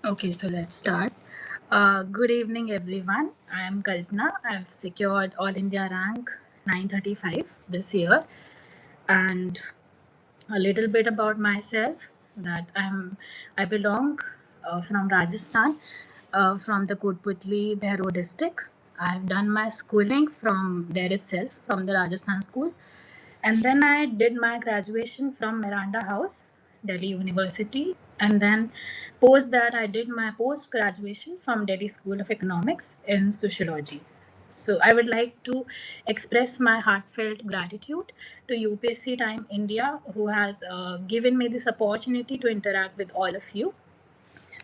Okay, so let's start. Good evening, everyone. I am Kalpana. I've secured All India rank 935 this year, and a little bit about myself that I belong from Rajasthan, from the Kotputli Behro district. I've done my schooling from there itself, from the Rajasthan school, and then I did my graduation from Miranda House, Delhi University. And then post that I did my post graduation from Delhi School of Economics in Sociology. So I would like to express my heartfelt gratitude to UPSC Time India, who has given me this opportunity to interact with all of you.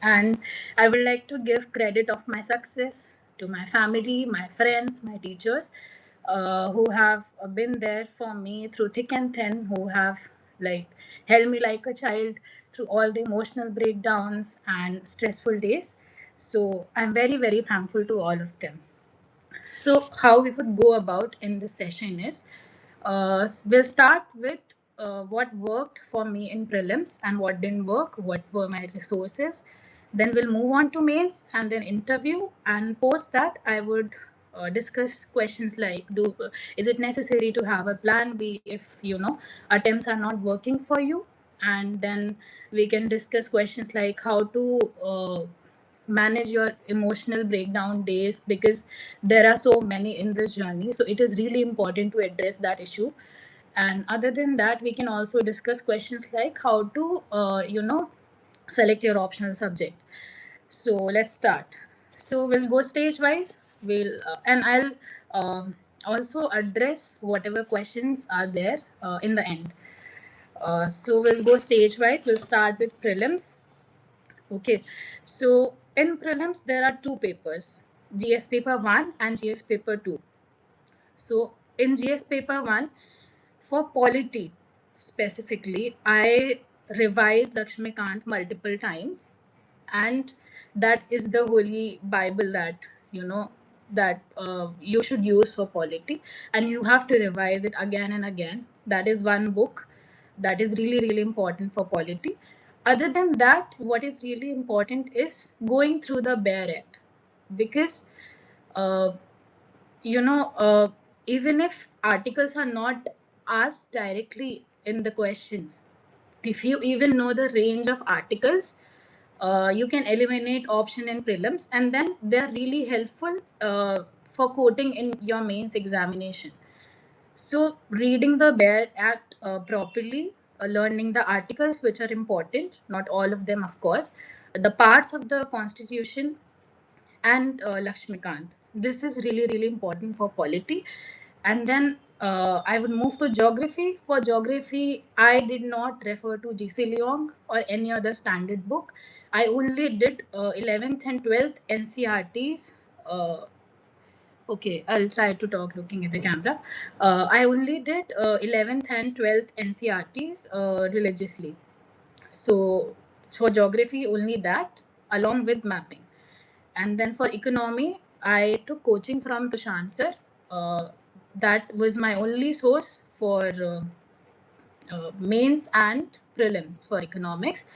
And I would like to give credit of my success to my family, my friends, my teachers, who have been there for me through thick and thin, who have like held me like a child through all the emotional breakdowns and stressful days. So I'm very, very thankful to all of them. So, how we would go about in this session is we'll start with what worked for me in prelims and what didn't work, what were my resources. Then we'll move on to mains and then interview. And post that, I would discuss questions like is it necessary to have a plan B if attempts are not working for you? And then we can discuss questions like how to manage your emotional breakdown days, because there are so many in this journey, so it is really important to address that issue. And other than that, we can also discuss questions like how to select your optional subject. So let's start. So we'll go stage wise. And I'll also address whatever questions are there in the end. So we'll go stage wise. We'll start with prelims. Okay, so in prelims there are two papers, GS paper 1 and GS paper 2. So in GS paper 1, for polity specifically, I revised Lakshmikant multiple times, and that is the holy Bible that you should use for polity, and you have to revise it again and again. That is one book that is really, really important for polity. Other than that, what is really important is going through the bare act, because uh, you know uh, even if articles are not asked directly in the questions, if you even know the range of articles, you can eliminate option in prelims, and then they're really helpful for quoting in your mains examination. So reading the bare act properly, learning the articles which are important, not all of them of course, the parts of the constitution, and Lakshmikant. This is really, really important for polity. And then I would move to geography. For geography, I did not refer to GC Leong or any other standard book. I only did 11th and 12th NCRTs. Uh, okay, I'll try to talk looking at the camera. I only did 11th and 12th NCRTs religiously. So for geography, only that along with mapping. And then for economy, I took coaching from Tushan sir. Uh, that was my only source for mains and prelims for economics.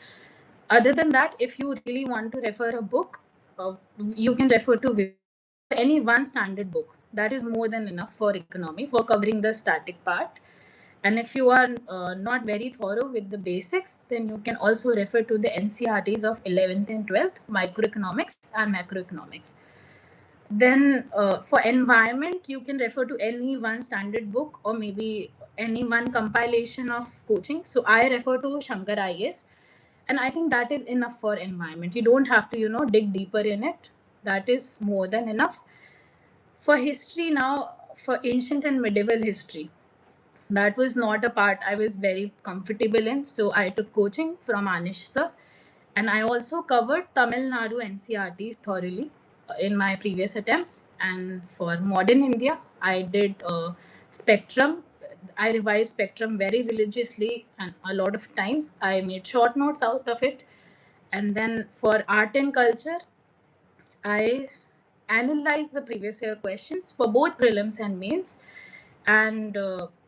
Other than that, if you really want to refer a book, you can refer to any one standard book. That is more than enough for economy for covering the static part. And if you are not very thorough with the basics, then you can also refer to the NCRTs of 11th and 12th, microeconomics and macroeconomics. Then for environment, you can refer to any one standard book or maybe any one compilation of coaching. So I refer to Shankar IS, and I think that is enough for environment. You don't have to dig deeper in it. That is more than enough. For history now, for ancient and medieval history, that was not a part I was very comfortable in. So I took coaching from Anish sir. And I also covered Tamil Nadu NCRTs thoroughly in my previous attempts. And for modern India, I did Spectrum. I revised Spectrum very religiously, and a lot of times I made short notes out of it. And then for art and culture, I analyzed the previous year questions for both prelims and mains, and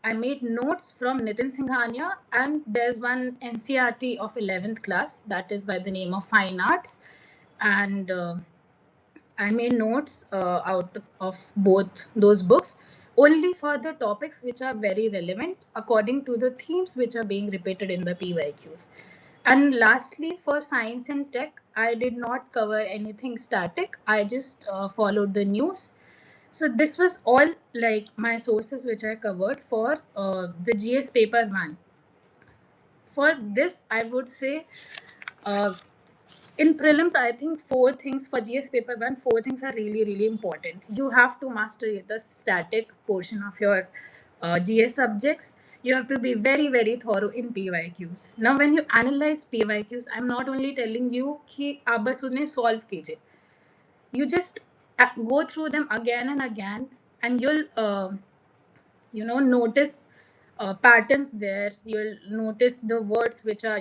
I made notes from Nitin Singhania. And there's one NCRT of 11th class that is by the name of Fine Arts, and I made notes out of both those books only for the topics which are very relevant according to the themes which are being repeated in the PYQs. And lastly, for science and tech, I did not cover anything static. I just followed the news. So this was all like my sources which I covered for the GS paper one. For this, I would say uh, in prelims, I think four things for GS paper one, four things are really, really important. You have to master the static portion of your GS subjects. You have to be very, very thorough in PYQs. Now, when you analyze PYQs, I'm not only telling you कि आप बस उन्हें solve कीजिए. You just go through them again and again, and you'll notice patterns there. You'll notice the words which are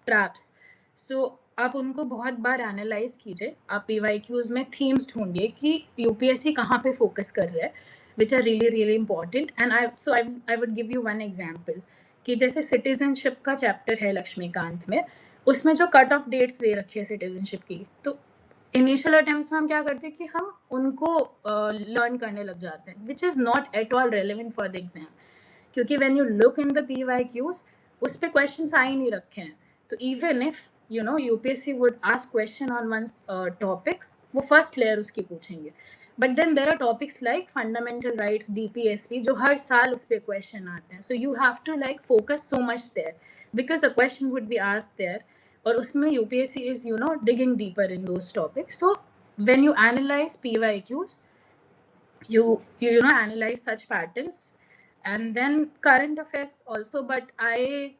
traps. So आप उनको बहुत बार analyse कीजिए. आप PYQs में थीम्स ढूंढिए कि यूपीएससी कहाँ पे फोकस कर रहा है, which are really really important. And I would give you one example कि जैसे सिटीजनशिप का चैप्टर है लक्ष्मीकांत में, उसमें जो कट ऑफ डेट्स दे रखी है सिटीजनशिप की, तो इनिशियल अटेम्प्ट्स में हम क्या करते हैं कि हम उनको लर्न करने लग जाते हैं, which is not at all relevant for the exam. क्योंकि when you look in the PYQs, उस पे क्वेश्चंस आ ही नहीं रखे हैं. तो even if UPSC would ask question on one topic, वो फर्स्ट लेयर उसकी पूछेंगे. But then there are topics like fundamental rights, DPSP, जो हर साल उस पर क्वेश्चन आते हैं. So you have to like focus so much there because a question would be asked there, और उसमें UPSC is digging deeper in those topics. So when you analyze PYQs, you analyze such patterns. And then current affairs also, but I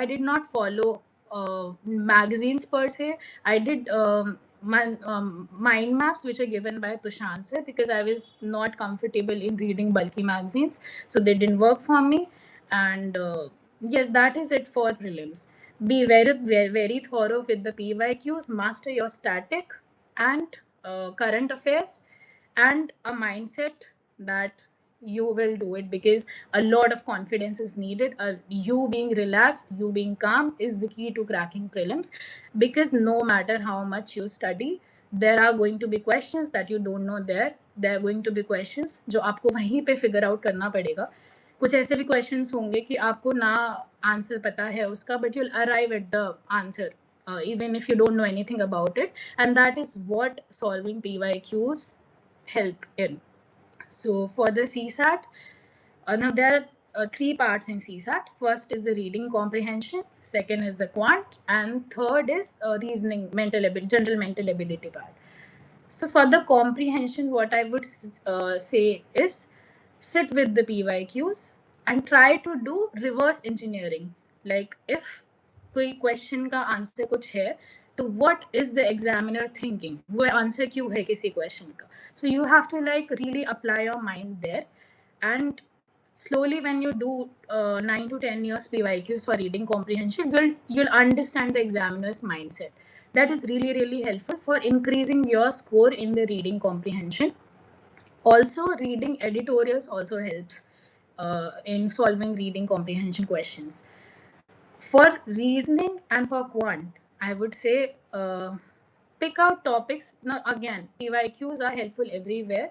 did not follow magazines per se. I did mind maps which are given by Tushant sir, because I was not comfortable in reading bulky magazines, so they didn't work for me. And yes, that is it for prelims. Be very, very, very thorough with the PYQs, master your static and current affairs, and a mindset that you will do it, because a lot of confidence is needed. You being relaxed, you being calm is the key to cracking prelims, because no matter how much you study, there are going to be questions that you don't know. There are going to be questions जो आपको वहीं पे figure out करना पड़ेगा. कुछ ऐसे भी questions होंगे कि आपको ना आंसर पता है उसका, but you'll arrive at the answer even if you don't know anything about it. And that is what solving PYQs help in. So for the CSAT, now there are three parts in CSAT. First is the reading comprehension, second is the quant, and third is reasoning, mental ability, general mental ability part. So for the comprehension, what I would say is sit with the PYQs and try to do reverse engineering. Like if कोई question का answer कुछ है, तो what is the examiner thinking, वो answer क्यों है किसी question का. So you have to like really apply your mind there. And slowly when you do 9 to 10 years PYQs for reading comprehension, you'll understand the examiner's mindset. That is really, really helpful for increasing your score in the reading comprehension. Also, reading editorials also helps in solving reading comprehension questions. For reasoning and for quant, I would say pick out topics. Now, again, PYQs are helpful everywhere.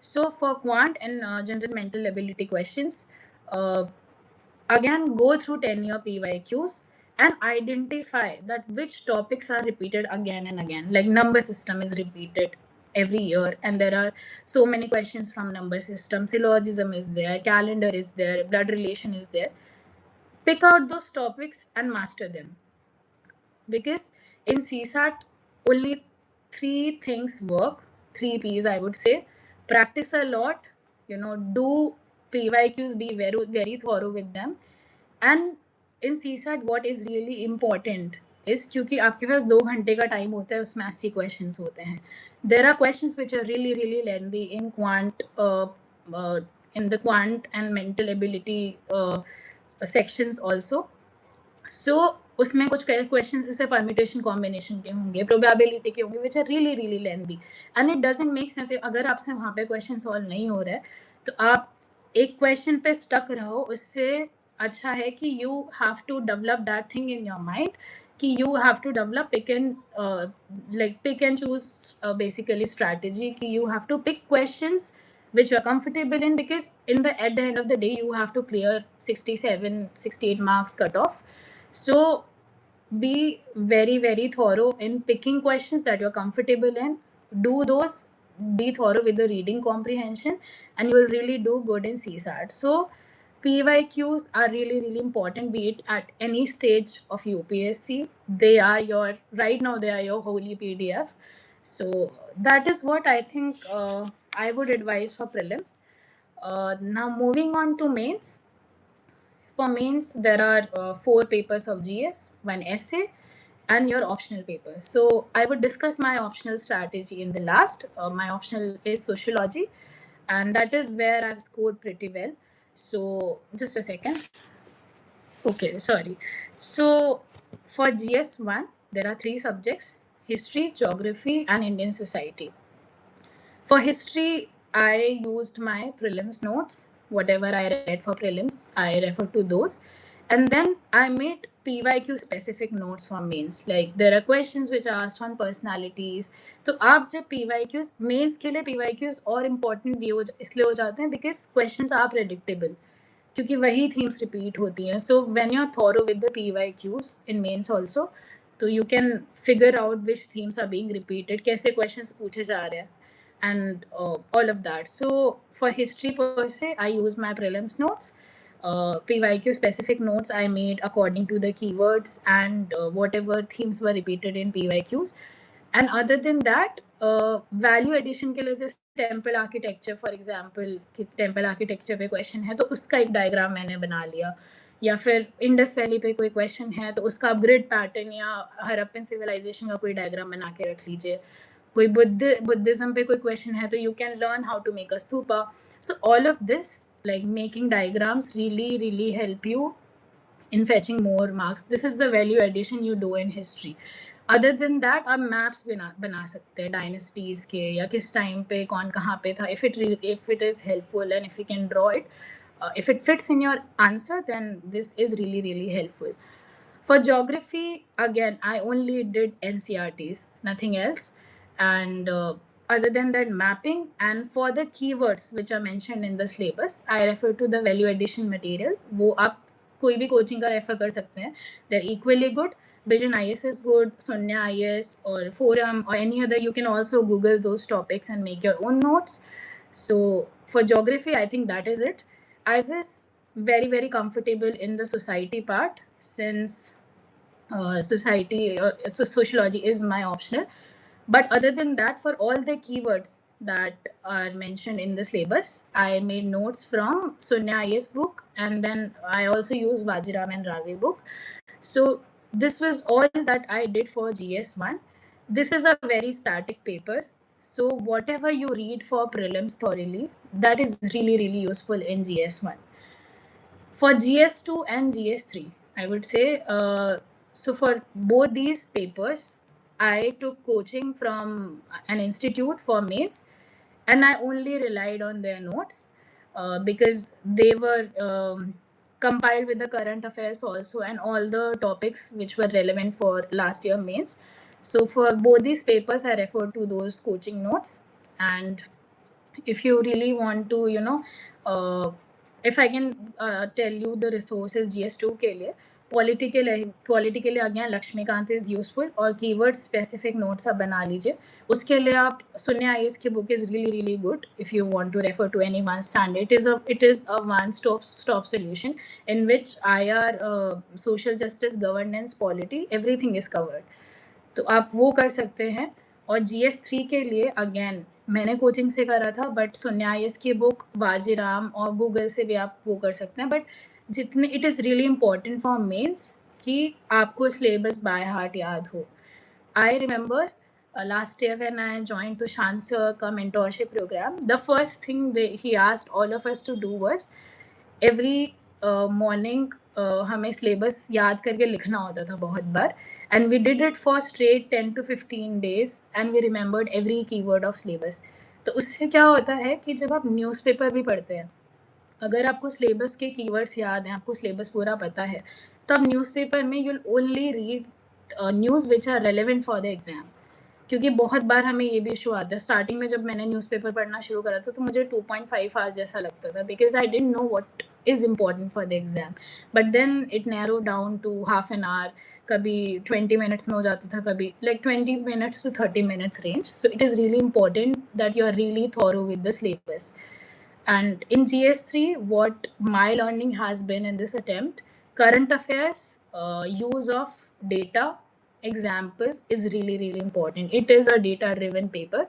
So, for quant and general mental ability questions, uh, again, go through 10-year PYQs and identify that which topics are repeated again and again. Like number system is repeated every year, and there are so many questions from number system. Syllogism is there, calendar is there, blood relation is there. Pick out those topics and master them, because in CSAT only three things work, three P's I would say. Practice a lot, do PYQs, be very, very thorough with them. And in CSAT what is really important is, क्योंकि आपके पास 2 घंटे का time होता है, उसमें 80 questions होते हैं. There are questions which are really, really lengthy in quant, in the quant and mental ability sections also. So उसमें कुछ क्वेश्चन जैसे परम्यूटेशन कॉम्बिनेशन के होंगे, प्रोबेबिलिटी के होंगे, which are really really lengthy, and it doesn't make sense. अगर आपसे वहाँ पे क्वेश्चन सॉल्व नहीं हो रहा है, तो आप एक क्वेश्चन पे स्टक रहो. उससे अच्छा है कि you have to develop that thing in your mind कि you have to develop pick and choose basically strategy कि you have to pick questions which you are comfortable in, because at the end of the day you have to clear 67-68 marks cut off. So be very very thorough in picking questions that you're comfortable in. Do those. Be thorough with the reading comprehension, and you will really do good in CSAT. So PYQs are really really important, be it at any stage of UPSC. They are your right now, they are your holy PDF. So that is what I think I would advise for prelims. Now moving on to mains. For mains, there are 4 papers of GS, one essay, and your optional paper. So I would discuss my optional strategy in the last. My optional is sociology, and that is where I've scored pretty well. So just a second. Okay, sorry. So for GS1, there are 3 subjects: history, geography, and Indian society. For history, I used my prelims notes. Whatever I read for prelims, I referred to those. And then I made PYQ specific notes for mains. Like there are questions which are asked on personalities. तो आप जब PYQs mains के लिए PYQs और important भी इसलिए हो जाते हैं बिकॉज क्वेश्चंस आर प्रेडिक्टेबल, क्योंकि वही थीम्स रिपीट होती हैं. So when you are thorough with the PYQs in mains also, तो you can figure out which themes are being repeated, कैसे क्वेश्चंस पूछे जा रहे हैं, and all of that. So for history per se, I use my prelims notes. PYQ specific notes I made according to the keywords and whatever themes were repeated in PYQs. And other than that, value addition के लिए जैसे temple architecture for example, temple architecture पे question है तो उसका एक diagram मैंने बना लिया, या फिर इंडस वैली पे कोई क्वेश्चन है तो उसका ग्रिड पैटर्न या हरप्पन सिविलाइजेशन का कोई डायग्राम बना के रख लीजिए. कोई बुद्धिज्म पे कोई क्वेश्चन है तो you can learn how to make a stupa. So all of this, like making diagrams, really help you in fetching more marks. This is the value addition you do in history. Other than that आप maps बना सकते हैं dynasties के, या किस time पे कौन कहाँ पे था. If it is helpful and if you can draw it, if it fits in your answer, then this is really helpful. For geography, again, I only did NCRTs, nothing else. And other than that, mapping. And for the keywords which are mentioned in the syllabus, I refer to the value addition material. वो आप कोई भी coaching का refer कर सकते हैं. They're equally good. Vision IS is good, Sonia IS or Forum or any other. You can also Google those topics and make your own notes. So for geography, I think that is it. I was very comfortable in the society part, since sociology is my optional. But other than that, for all the keywords that are mentioned in the syllabus, I made notes from Sonia IS book, and then I also use Vajiram and Ravi book. So this was all that I did for GS1. This is a very static paper. So whatever you read for prelims thoroughly, that is really useful in GS1. For GS2 and GS3, I would say, so for both these papers, I took coaching from an institute for mates, and I only relied on their notes because they were compiled with the current affairs also and all the topics which were relevant for last year mains. So for both these papers, I referred to those coaching notes. And if you really want to, if I can tell you the resources GS2 के लिए, politically again Laxmikant is useful, और keyword specific notes आप बना लीजिए. उसके लिए आप सुन्या IS की book is really good if you want to refer to any one standard. It is a one stop solution in which IR, social justice, governance, polity, everything is covered. तो आप वो कर सकते हैं. और GS3 के लिए अगेन मैंने कोचिंग से करा था, बट सुन्या IS की बुक, वाजीराम और गूगल से भी आप वो कर सकते हैं. बट जितने it is really important for mains कि आपको सिलेबस बाय हार्ट याद हो. I remember last year when I joined Tushant sir का mentorship program, the first thing he asked all of us to do was every morning हमें syllabus याद करके लिखना होता था बहुत बार. And we did it for straight 10 to 15 days, and we remembered every keyword of syllabus. तो उससे क्या होता है कि जब आप न्यूज़पेपर भी पढ़ते हैं, अगर आपको सिलेबस के कीवर्ड्स याद हैं, आपको सिलेबस पूरा पता है, तो आप न्यूज़पेपर में you'll only read news which are relevant for the exam. क्योंकि बहुत बार हमें ये भी इशू आता है, स्टार्टिंग में जब मैंने न्यूज़पेपर पढ़ना शुरू करा था तो मुझे 2.5 आवर्स जैसा लगता था, because I didn't know what is important for the exam. But then it narrow down to half an hour, कभी 20 मिनट्स में हो जाता था, कभी like 20 minutes to 30 minutes range. So it is really important that you are really thorough with the syllabus. And in GS3, what my learning has been in this attempt, current affairs, use of data, examples is really, really important. It is a data driven paper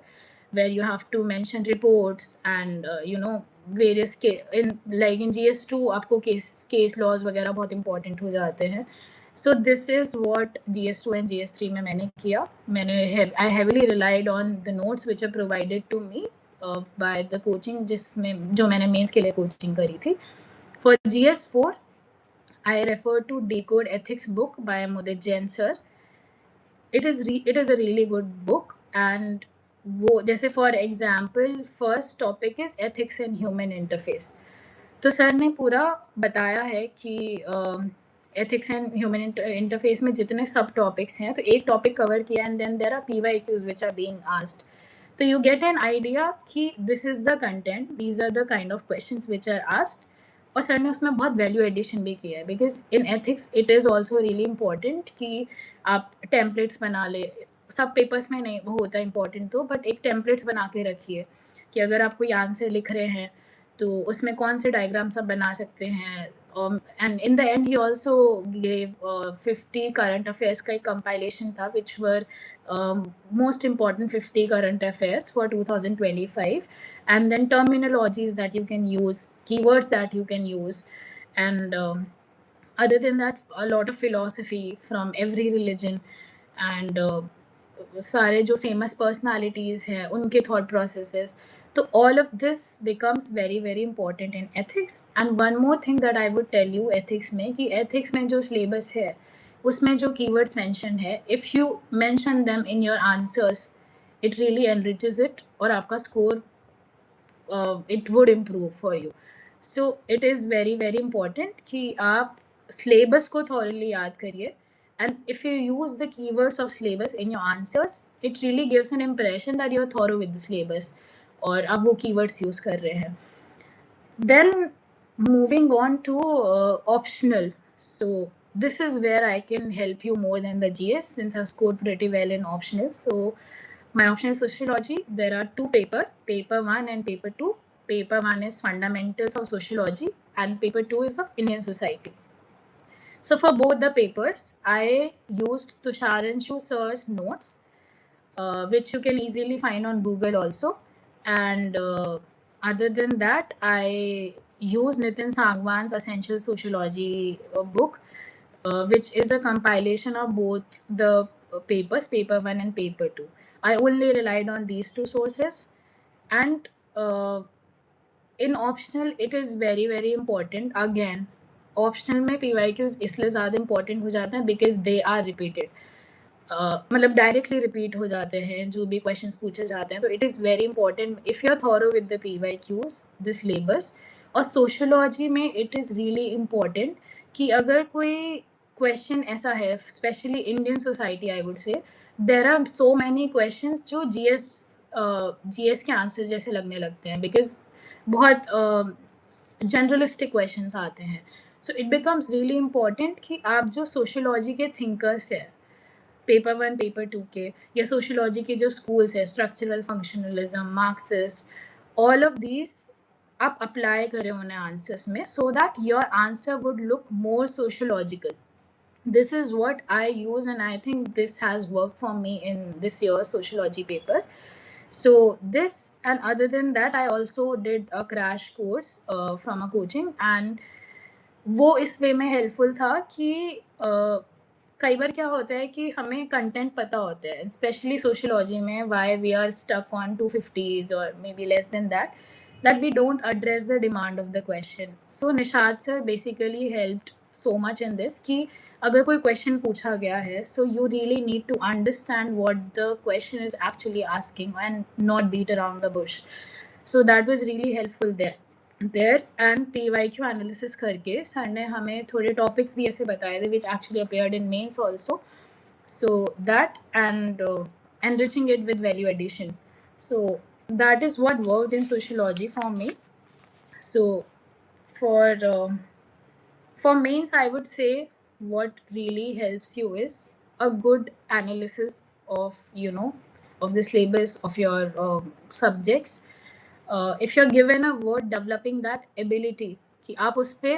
where you have to mention reports and various in like in GS2 आपको case laws वगैरह बहुत important हो जाते हैं. So this is what GS2 and GS3 में मैंने किया. I heavily relied on the notes which are provided to me by the coaching जिसमें जो मैंने मेंस के लिए कोचिंग करी थी. For GS4 I refer to Decode Ethics book by Mudit Jain sir. It is a really good book. And वो जैसे for example first topic is ethics and human interface. तो सर ने पूरा बताया है कि एथिक्स एंड ह्यूमन इंटरफेस में जितने सब टॉपिक्स हैं, तो एक टॉपिक कवर किया and then there are PYQs which are being asked. तो यू गेट एन आइडिया कि this is the content, these are the kind of questions which are asked. और सर ने उसमें बहुत वैल्यू एडिशन भी किया है, because in ethics it is also really important कि आप टेम्पलेट्स बना ले. सब पेपर्स में नहीं वो होता है इम्पॉर्टेंट तो, बट एक टेम्पलेट्स बना के रखिए कि अगर आप कोई आंसर लिख रहे हैं तो उसमें कौन से डायग्राम्स आप बना सकते हैं. And in the and he also gave 50 current affairs का एक कंपाइलेशन था विच वर most important 50 current affairs for 2025, and then terminologies that you can use, keywords that you can use, and other than that a lot of philosophy from every religion, and सारे जो famous personalities हैं उनके thought processes. So all of this becomes very very important in ethics. And one more thing that I would tell you ethics में, कि ethics में जो syllabus है उसमें जो keywords mentioned है, if you mention them in your answers, it really enriches it और आपका score it would improve for you. So it is very very important कि आप syllabus को thoroughly याद करिए, and if you use the keywords of syllabus in your answers, it really gives an impression that you are thorough with the syllabus और आप वो keywords use कर रहे हैं. Then moving on to optional. So this is where I can help you more than the GS, since I've scored pretty well in optional. So my optional is sociology. There are two paper 1 and paper 2. Paper 1 is fundamentals of sociology and paper 2 is of Indian society. So for both the papers, I used Tusharanshu sir's notes, which you can easily find on Google also. And other than that, I use Nitin Sangwan's Essential Sociology book, which is a compilation of both the papers, paper 1 and paper 2. I only relied on these two sources. And in optional, it is very very important. Again, optional में PYQs इसलिए ज़्यादा important हो जाते हैं because they are repeated. मतलब directly repeat हो जाते हैं जो भी क्वेश्चंस पूछे जाते हैं. तो it is very important if you are thorough with the PYQs, the syllabus. और सोशियोलॉजी में इट इज़ रियली इम्पॉर्टेंट कि अगर कोई क्वेश्चन ऐसा है, specially Indian society, I would say there are so many questions जो GS के answer जैसे लगने लगते हैं, बिकॉज बहुत जनरलिस्टिक क्वेश्चंस आते हैं. So it becomes really important कि आप जो सोशियोलॉजी के थिंकर्स हैं पेपर 1 पेपर 2 के, या सोशियोलॉजी के जो स्कूल्स है, structural functionalism, Marxist, all of these आप अप्लाई करें उन्हें आंसर्स में, so that your answer would look more sociological. This is what I use, and I think this has worked for me in this year's sociology paper. So this, and other than that, I also did a crash course from a coaching, and वो इस वे में helpful था कि कई बार क्या होता है कि हमें कंटेंट पता होता है, स्पेशली सोशियोलॉजी में, why we are stuck on 250s और maybe less than that we don't address the demand of the question. So Nishad sir basically helped so much in this कि अगर कोई क्वेश्चन पूछा गया है, so you really need to understand what the question is actually asking and not beat around the bush. So that was really helpful there. And PYQ analysis करके sir ने हमें थोड़े टॉपिक्स भी ऐसे बताए थे which actually appeared in mains also. So that, and enriching it with value addition. So that is what worked in sociology for me. So for for mains, I would say what really helps you is a good analysis of, of the syllabus of your subjects. If you're given a word, developing that ability कि आप उस पे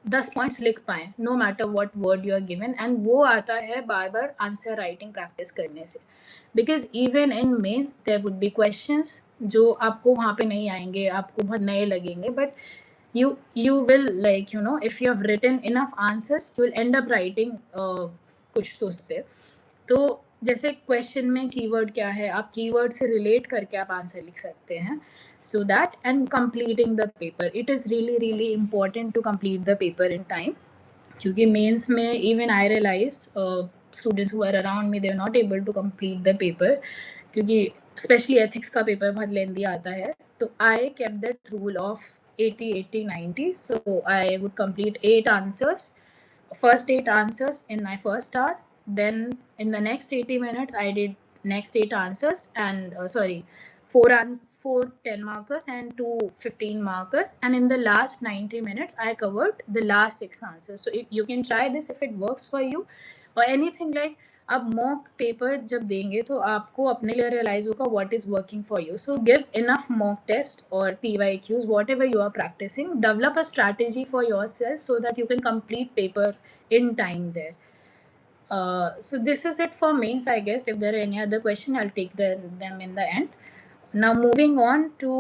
10 points लिख पाएँ, no matter what word you are given, and वो आता है बार बार आंसर राइटिंग प्रैक्टिस करने से. Because even in mains there would be questions जो आपको वहाँ पे नहीं आएंगे, आपको बहुत नए लगेंगे, but you will, like, if you have written enough answers, you will end up writing कुछ तो उस पे. तो जैसे क्वेश्चन में कीवर्ड क्या है, आप कीवर्ड से रिलेट करके आप आंसर लिख सकते हैं. So that, and completing the paper, it is really really important to complete the paper in time. क्योंकि मेंस में even I realize students who are around me, they are not able to complete the paper, क्योंकि specially ethics का paper बहुत lengthy आता है. तो I kept that rule of 80-80-90. So I would complete 8 answers, first 8 answers in my first hour. Then in the next 80 minutes, I did next 8 answers, and sorry, four 10 markers and two 15 markers. And in the last 90 minutes, I covered the last 6 answers. So if you can try this if it works for you, or anything like, आप mock paper जब देंगे तो आपको अपने लिए realize होगा what is working for you. So give enough mock test और PYQs, whatever you are practicing. Develop a strategy for your self so that you can complete paper in time there. So this is it for mains, I guess. If there are any other question, I'll take them in the end. Now moving on to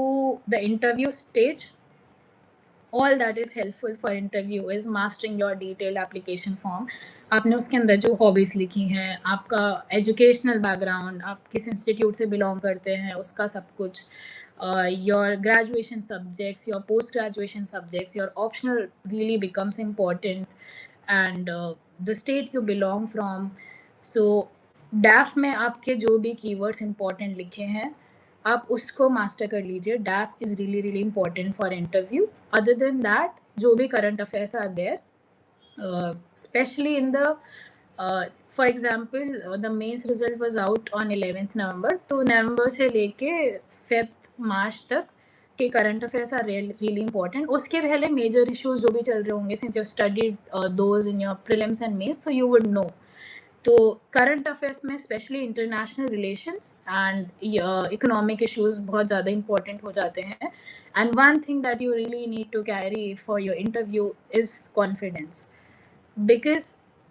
the interview stage. All that is helpful for interview is mastering your detailed application form. आपने उसके अंदर जो hobbies लिखी हैं, आपका educational background, आप किस institute से बिलोंग करते हैं, उसका सब कुछ, your graduation subjects, your post graduation subjects, your optional really becomes important, and the state you belong from. सो डैफ में आपके जो भी कीवर्ड्स इंपॉर्टेंट लिखे हैं, आप उसको मास्टर कर लीजिए. DAF is really really important for interview. Other than that, जो भी current affairs are there, especially in the for example, the mains result was out on 11th November. तो नवंबर से लेके 5th March तक के current affairs are really important. उसके पहले major issues जो भी चल रहे होंगे, since you studied those in your prelims and mains, so you would know. तो करंट अफेयर्स में specially international relations and economic issues बहुत ज़्यादा इंपॉर्टेंट हो जाते हैं. And one thing that you really need to carry for your interview is confidence, because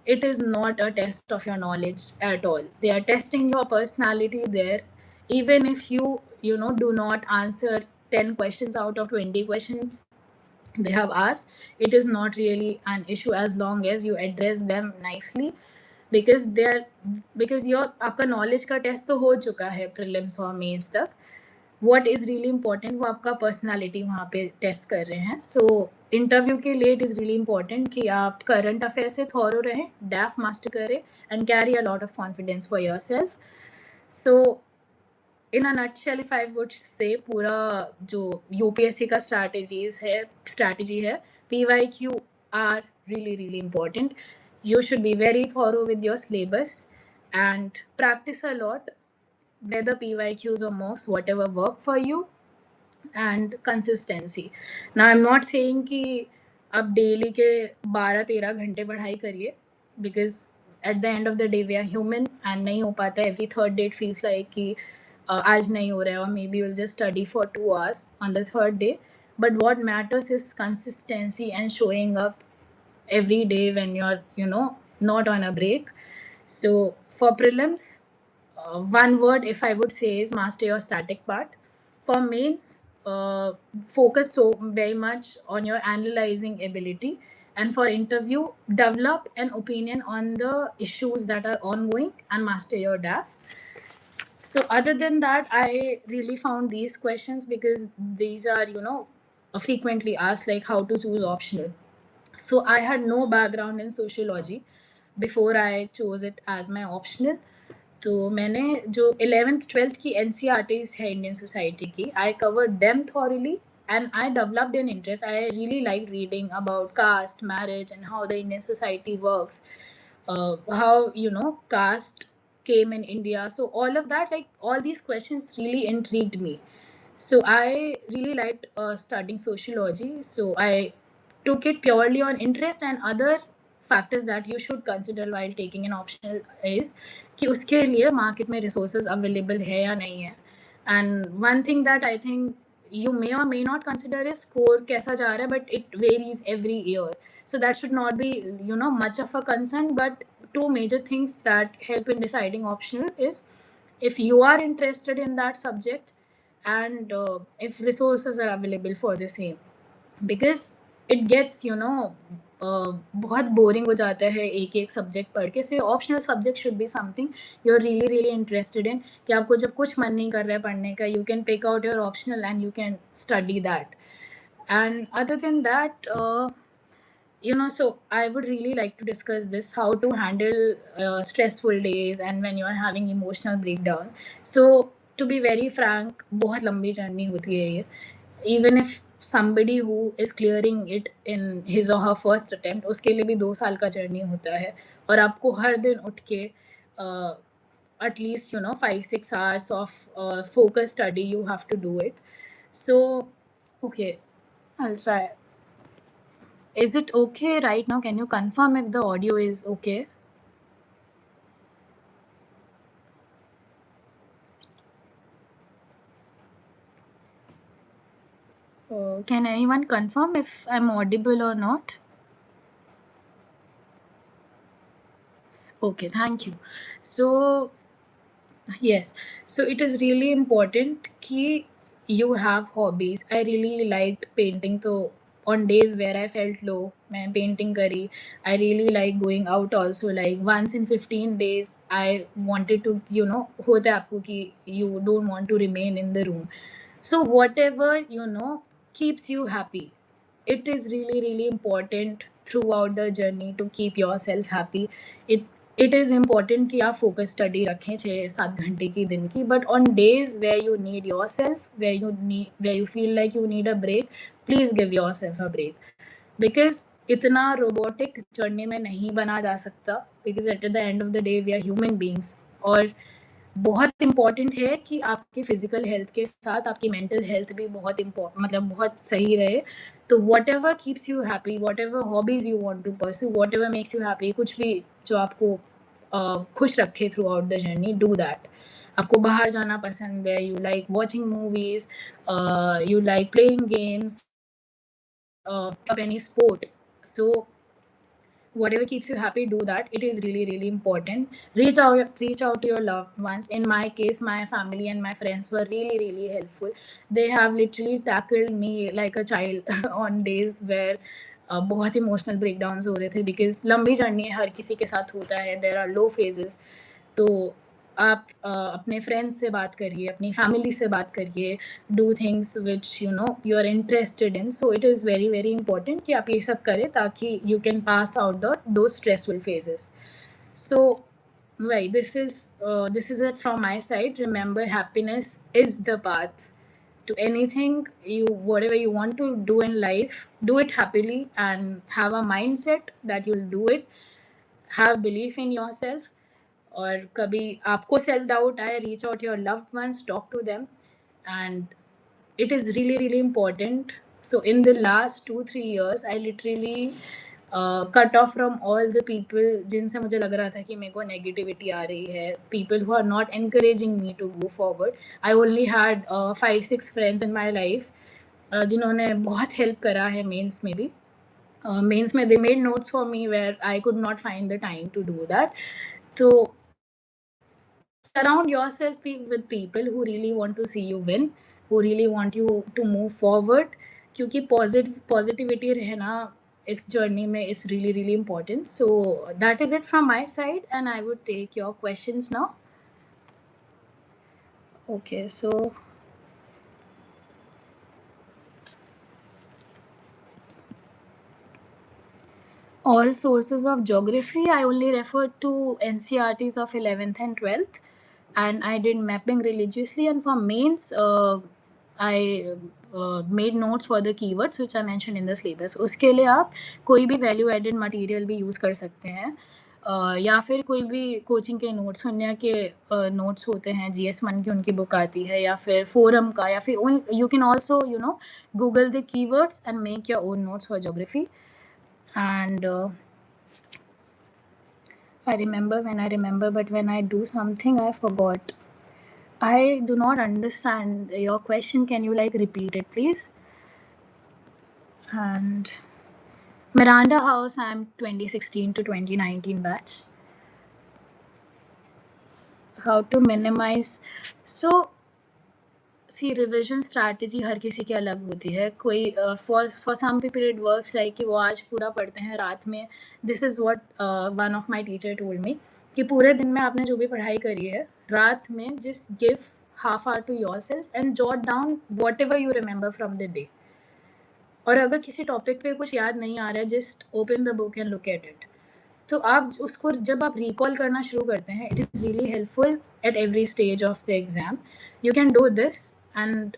it is not a test of your knowledge at all. They are testing your personality there. Even if you know do not answer 10 questions out of 20 questions they have asked, it is not really an issue as long as you address them nicely. because they are because your आपका knowledge का test तो हो चुका है prelims और mains तक. What is really important, वो आपका पर्सनैलिटी वहाँ पे टेस्ट कर रहे हैं. सो इंटरव्यू के लिए इट इज़ रियली इंपॉर्टेंट कि आप करंट अफेयर से थॉरो रहें, डैफ मास्टर करें, and carry a lot of confidence for your self. So in a nutshell if I would say, पूरा जो UPSC का स्ट्रैटेजी है, PYQ are really really important. You should be very thorough with your syllabus and practice a lot, whether PYQs or mocks, whatever work for you, and consistency. Now I'm not saying कि आप daily के 12-13 घंटे पढ़ाई करिए, because at the end of the day we are human and नहीं हो पाता. Every third day it feels like कि आज नहीं हो रहा है, or maybe you'll just study for 2 hours on the third day. But what matters is consistency and showing up every day when you're not on a break. So for prelims, one word if I would say is master your static part. For mains, focus so very much on your analyzing ability. And for interview, develop an opinion on the issues that are ongoing and master your DAF. So other than that, I really found these questions because these are frequently asked, like how to choose optional. So I had no background in sociology before I chose it as my optional. तो मैंने जो 11th-12th की NCERTs है Indian society की, I covered them thoroughly and I developed an interest. I really liked reading about caste, marriage, and how the Indian society works. how caste came in India. So all of that, like all these questions really intrigued me. So I really liked studying sociology. So I took it purely on interest, and other factors that you should consider while taking an optional is कि उसके लिए market में resources available है या नहीं है. And one thing that I think you may or may not consider is score कैसा जा रहा है, but it varies every year. So that should not be much of a concern. But two major things that help in deciding optional is if you are interested in that subject, and if resources are available for the same. Because it gets बहुत boring हो जाता है एक एक subject पढ़ के. So optional subject should be something you are really really interested in, कि आपको जब कुछ मन नहीं कर रहा है पढ़ने का, you can pick out your optional and you can study that. And other than that, so I would really like to discuss this, how to handle stressful days and when you are having emotional breakdown. So to be very frank, बहुत लंबी journey होती है ये. Even if somebody who is clearing it in his or her first attempt, उसके लिए भी 2 साल का जर्नी होता है. और आपको हर दिन उठ के at least 5-6 hours of focus study you have to do it. So okay, I'll try. Is it okay right now? Can you confirm if the audio is okay? Can anyone confirm if I'm audible or not? Okay, thank you. So yes, so it is really important कि you have hobbies. I really liked painting. So on days where I felt low, मैं painting करी. I really like going out also. Like once in 15 days, I wanted to, होता है आपको कि you don't want to remain in the room. So whatever keeps you happy, it is really really important throughout the journey to keep yourself happy. It is important कि आप focus study रखें 6-7 घंटे की दिन की. But on days where you need your self, where you feel like you need a break, please give your self a break. Because इतना robotic journey में नहीं बना जा सकता. Because at the end of the day we are human beings. और बहुत important है कि आपकी फिजिकल हेल्थ के साथ आपकी मेंटल हेल्थ भी मतलब बहुत सही रहे. तो whatever keeps you happy, whatever hobbies you want to pursue, whatever makes you happy, कुछ भी जो आपको खुश रखे throughout the journey, do that. आपको बाहर जाना पसंद है, you like watching movies, you like playing games, any sport. So whatever keeps you happy, do that. It is really really important. Reach out to your loved ones. In my case, my family and my friends were really really helpful. They have literally tackled me like a child on days where बहुत emotional breakdowns हो रहे थे. Because लंबी journey है, हर किसी के साथ होता है, देर आर लो फेजेस. तो आप अपने फ्रेंड्स से बात करिए, अपनी फैमिली से बात करिए. Do things which you are interested in. So it is very very important कि आप ये सब करें ताकि you can pass out those stressful phases. So right, this is it from my side. Remember, happiness is the path to anything. Whatever you want to do in life, do it happily and have a mindset that you'll do it. Have belief in yourself. और कभी आपको self doubt आए, reach out your loved ones, talk to them. And it is really really important. So in the last 2-3 years I literally cut off from all the people जिनसे मुझे लग रहा था कि मेरे को नेगेटिविटी आ रही है, people who are not encouraging me to go forward. I only had 5-6 friends in my life जिन्होंने बहुत हेल्प करा है मेंस में भी. मेंस में they made notes for me where I could not find the time to do that. So surround yourself with people who really want to see you win, who really want you to move forward. क्योंकि positivity रहना इस journey में is really really important. So that is it from my side, and I would take your questions now. Okay, so all sources of geography, I only referred to NCERTs of 11th and 12th, and I did mapping religiously. And for mains, I made notes for the keywords which I mentioned in the syllabus. उसके लिए आप कोई भी value added material भी use कर सकते हैं. या फिर कोई भी कोचिंग के नोट्स, हुन्या के नोट्स होते हैं, GS1 की उनकी बुक आती है, या फिर फोरम का, या फिर you can also Google the keywords and make your own notes for geography. And I remember when I remember, but when I do something, I forgot. I do not understand your question. Can you repeat it, please? And Miranda House, I'm 2016 to 2019 batch. How to minimize? So, see, revision strategy हर किसी की अलग होती है. कोई for some people it works like कि वो आज पूरा पढ़ते हैं रात में. This is what one of my teacher told me कि पूरे दिन में आपने जो भी पढ़ाई करी है, रात में just give half hour to yourself and jot down whatever you remember from the day. और अगर किसी टॉपिक पे कुछ याद नहीं आ रहा है, just open the book and look at it. तो आप उसको जब आप रिकॉल करना शुरू करते हैं, it is really helpful at every stage of the exam. You can do this. And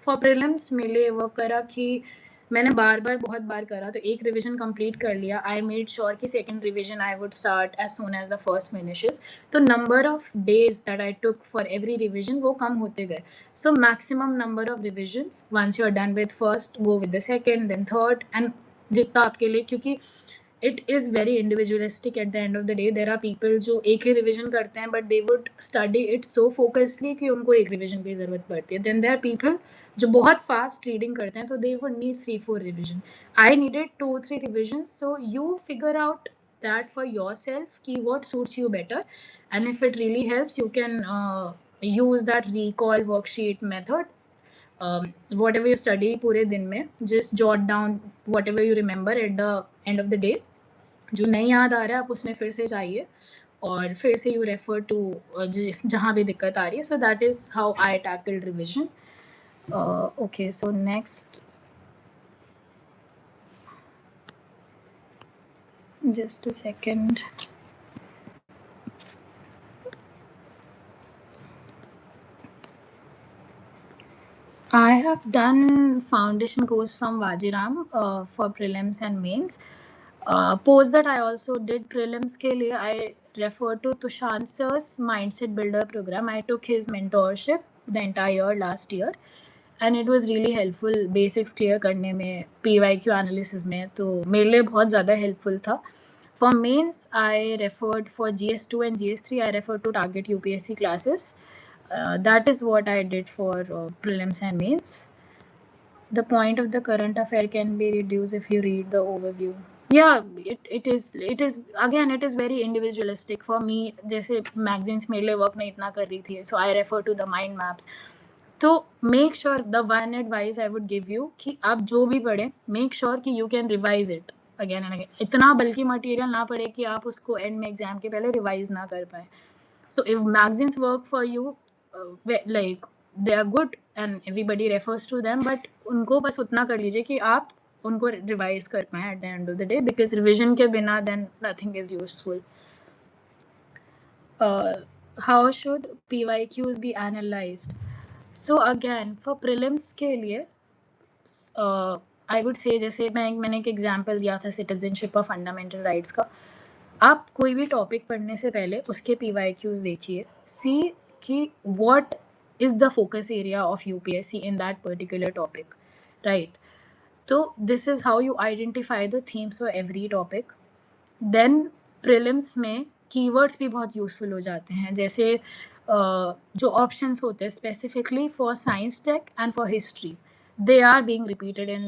for prelims मेरे लिए वो करा कि मैंने बहुत बार करा, तो एक रिविजन कंप्लीट कर लिया. आई मेड श्योर कि second revision I would start as soon as the first finishes. तो number of days that I took for every revision वो कम होते गए. So maximum number of revisions, once you are done with first, go with the second, then third, and जितना आपके लिए, क्योंकि it is very individualistic at the end of the day. There are people जो एक ही revision करते हैं, but they would study it so focusedly कि उनको एक रिविजन की ज़रूरत पड़ती है. Then there are people जो बहुत fast reading करते हैं, तो they would need 3-4 revision. I needed 2-3 revisions. So you figure out that for yourself कि what suits you better, and if it really helps, you can use that recall worksheet method. Whatever you study पूरे दिन में, just jot down whatever you remember at the end of the day. जो नहीं याद आ रहा है आप उसमें फिर से जाइए और फिर से यू रेफर टू जहाँ भी दिक्कत आ रही है. सो that is how I tackle revision. Okay, so next, just a second. I have done foundation course from Vajiram for prelims and mains. Post that I also did prelims के लिए I refer to Tushant sir's Mindset Builder program. I took his mentorship the entire last year and it was really helpful. Basics clear करने में, PYQ analysis में, तो मेरे लिए बहुत ज़्यादा helpful था. For mains, I referred for GS2 and GS3. I referred to target UPSC classes. That is what I did for prelims and mains. The point of the current affair can be reduced if you read the overview. Yeah, it is again, it is very individualistic. For me, जैसे magazines मेरे लिए work नहीं इतना कर रही थी, so I refer to the mind maps. तो make sure, the one advice I would give you कि आप जो भी पढ़ें, make sure कि you can revise it again and again. इतना बल्कि material ना पढ़े कि आप उसको end में exam के पहले revise ना कर पाए. So if magazines work for you, like they are good and everybody refers to them, but उनको बस उतना कर लीजिए कि आप उनको revise कर पाएँ at the end of the day, because revision के बिना then nothing is useful. How should PYQs be analyzed? So again, for prelims के लिए I would say, जैसे मैंने एक एग्जाम्पल दिया था सिटीजनशिप और फंडामेंटल राइट्स का. आप कोई भी टॉपिक पढ़ने से पहले उसके PYQs देखिए, सी कि what is the focus area of UPSC in that particular topic, right? So this is how you identify the themes for every topic. Then prelims में keywords भी बहुत useful हो जाते हैं, जैसे जो options होते हैं specifically for science tech and for history, they are being repeated in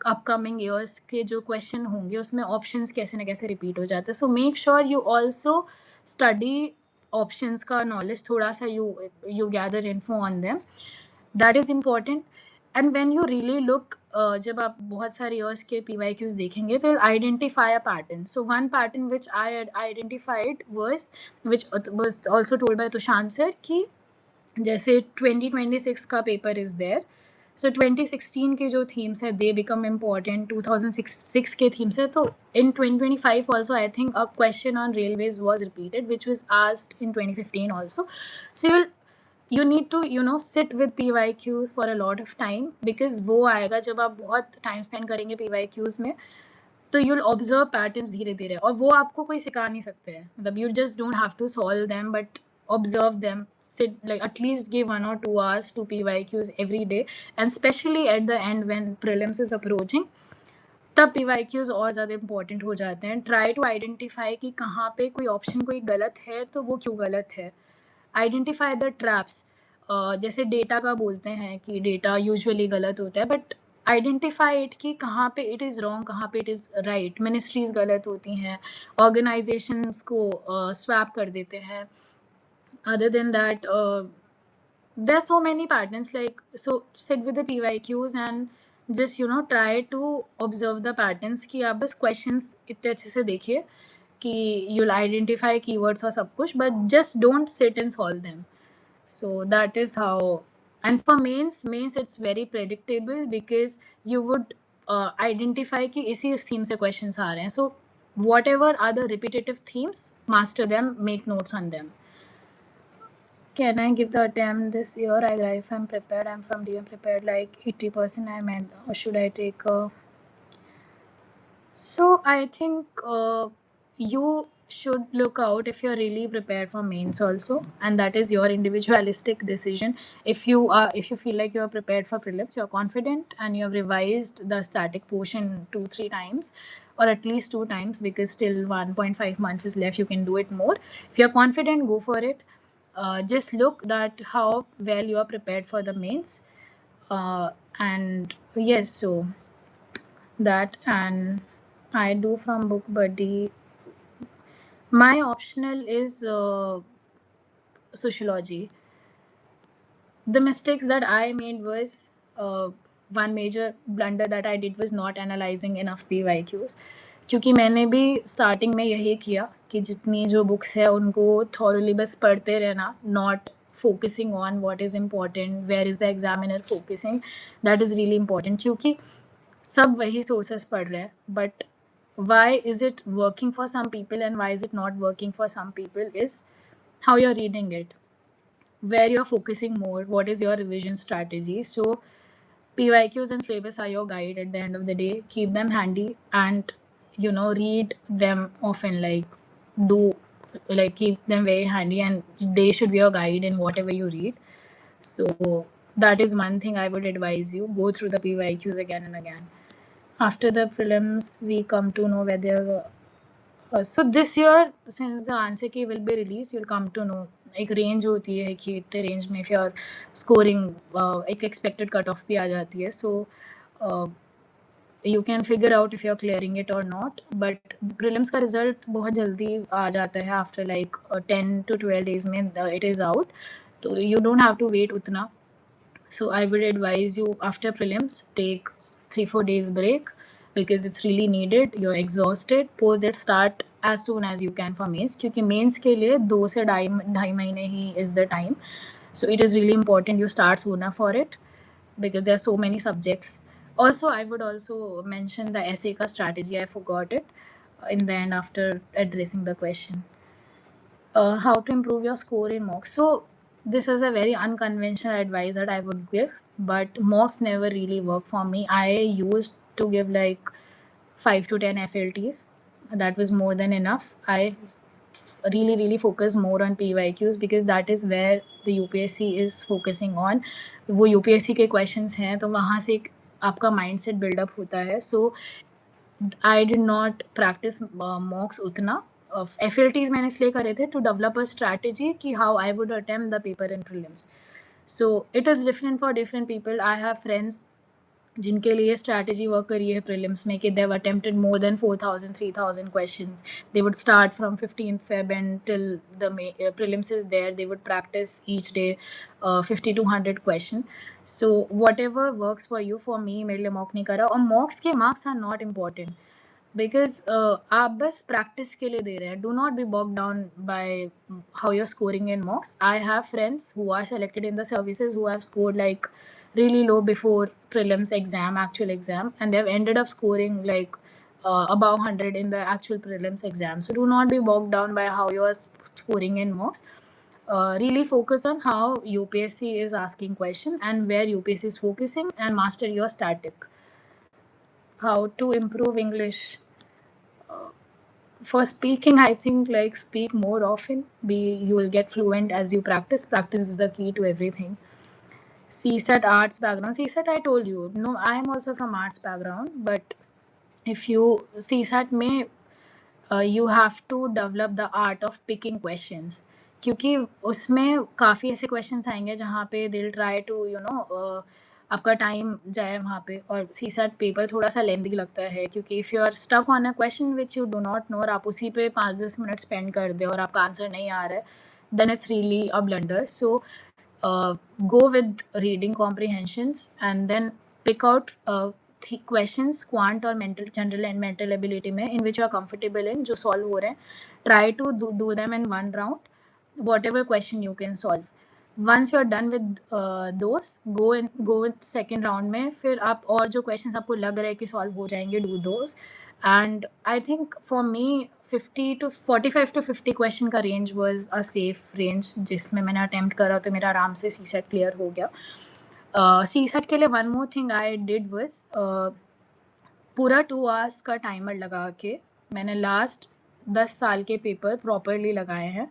upcoming years के जो question होंगे उसमें options कैसे न कैसे repeat हो जाते हैं. So make sure you also study options का knowledge, थोड़ा सा you gather info on them. That is important. And when you really look, जब आप बहुत सारे years के PYQs देखेंगे तो you'll identify a pattern. So one pattern which I had identified which was also told by Tushant sir, कि जैसे 2026 का paper is there. So 2016 के जो themes है they become important. 2006 के themes है, तो in 2025 also I think a question on railways was repeated which was asked in 2015 also. So you need to sit with PYQs for a lot of time, because वो आएगा जब आप बहुत time spend करेंगे PYQs में. तो you'll observe patterns धीरे धीरे, और वो आपको कोई सिखा नहीं सकते हैं. मतलब you just don't have to solve them, but observe them, sit, like at least give 1 or 2 hours to PYQs every day, and especially at the end when prelims is approaching, तब PYQs और ज़्यादा important हो जाते हैं. Try to identify कि कहाँ पे कोई ऑप्शन कोई गलत है तो वो क्यों गलत है. Identify the traps. जैसे डेटा का बोलते हैं कि डेटा यूजुअली गलत होता है, बट आइडेंटिफाई इट कि कहाँ पे इट इज़ रॉन्ग, कहाँ पे इट इज़ राइट. मिनिस्ट्रीज गलत होती हैं, ऑर्गेनाइजेशंस को स्वैप कर देते हैं. Other than that, there are so many patterns, like, so sit with the PYQs and just try to observe the patterns कि आप बस questions इतने अच्छे से देखिए कि you'll identify keywords और सब कुछ, but just don't sit and solve them. So that is how. And for mains it's very predictable because you would identify कि इसी theme से questions आ रहे हैं. So whatever are the repetitive themes, master them, make notes on them. Can I give the attempt this year? If I'm prepared, I'm from DM prepared like 80% I made, or should I take a... So I think you should look out if you're really prepared for mains also, and that is your individualistic decision. If you feel like you're prepared for prelims, you're confident and you have revised the static portion 2-3 times, or at least 2 times, because still 1.5 months is left, you can do it more. If you're confident, go for it. Just look that how well you are prepared for the mains. And yes, so that. And I do from Book Buddy. My optional is sociology. The mistakes that I made was, one major blunder that I did was not analyzing enough PYQs. क्योंकि मैंने भी starting में यही किया कि जितनी जो books है उनको थॉरली बस पढ़ते रहना, not focusing on what is important, where is the examiner focusing. That is really important, क्योंकि सब वही सोर्सेस पढ़ रहे हैं, but why is it working for some people and why is it not working for some people is how you're reading it, where you're focusing more, what is your revision strategy. So PYQs and syllabus are your guide at the end of the day. Keep them handy and read them often, like keep them very handy, and they should be your guide in whatever you read. So that is one thing I would advise you. Go through the PYQs again and again. After the prelims, we come to know whether so this year, since the answer key will be released, you'll come to know एक range होती है कि इतने range में if you are scoring एक expected cut off भी आ जाती है. So you can figure out if you're clearing it or not. But prelims का result बहुत जल्दी आ जाता है, after like 10 to 12 days में it is out. So you don't have to wait उतना. So I would advise you, after prelims, take 3-4 days break because it's really needed. You're exhausted. Post that, start as soon as you can for mains, क्योंकि mains के लिए 2 से ढाई महीने ही is the time. So it is really important you start sooner for it because there are so many subjects. Also, I would also mention the essay ka strategy. I forgot it in the end after addressing the question. How to improve your score in mocks. So this is a very unconventional advice that I would give, but mocks never really work for me. I used to give like 5 to 10 FLTs. That was more than enough. I really focus more on PYQs because that is where the UPSC is focusing on. वो UPSC के questions हैं तो वहाँ से एक आपका mindset build up होता है. So I did not practice mocks उतना. FLTs मैंने इसलिए करे थे to develop a strategy कि how I would attempt the paper in prelims. So it is different for different people. I have friends जिनके लिए strategy work करी है prelims में कि they have attempted more than 4,000 3,000 questions. They would start from 15th Feb until the prelims is there. They would practice each day 50 to 100 question. So whatever works for you. For me, मेरे लिए mock नहीं करा. और mocks के marks are not important because आप बस practice के लिए दे रहे हैं. Do not be bogged down by how you're scoring in mocks. I have friends who are selected in the services who have scored like really low before prelims exam, actual exam, and they've ended up scoring like above 100 in the actual prelims exam. So do not be bogged down by how you are scoring in mocks. Really focus on how UPSC is asking question and where UPSC is focusing, and master your static. How to improve English. For speaking, I think like speak more often. You will get fluent as you practice. Practice is the key to everything. CSET arts background. CSET, I told you. No, I am also from arts background, but if you CSAT में you have to develop the art of picking questions, क्योंकि उसमें काफ़ी ऐसे questions आएंगे जहाँ पे they'll try to आपका time जाए वहाँ पे, और CSAT पेपर थोड़ा सा लेंदी लगता है, क्योंकि if you are stuck on a question which you do not know और आप उसी पे 5-10 मिनट स्पेंड कर दे और आपका आंसर नहीं आ रहा है, then it's really a blunder. So go with reading comprehensions and then pick out questions quant or mental general and mental ability में in which you are comfortable in, जो solve हो रहे हैं. Try to do them in one round, whatever question you can solve. Once you're done with those, go with second round में, फिर आप और जो questions आपको लग रहा है कि solve हो जाएंगे, do those. And I think for me 45 to 50 question का range was a safe range, जिसमें मैंने अटेम्प्ट करा तो मेरा आराम से CSET क्लियर हो गया. CSET के लिए one more thing I did was, पूरा 2 आवर्स का टाइमर लगा के मैंने लास्ट 10 साल के पेपर प्रॉपरली लगाए हैं,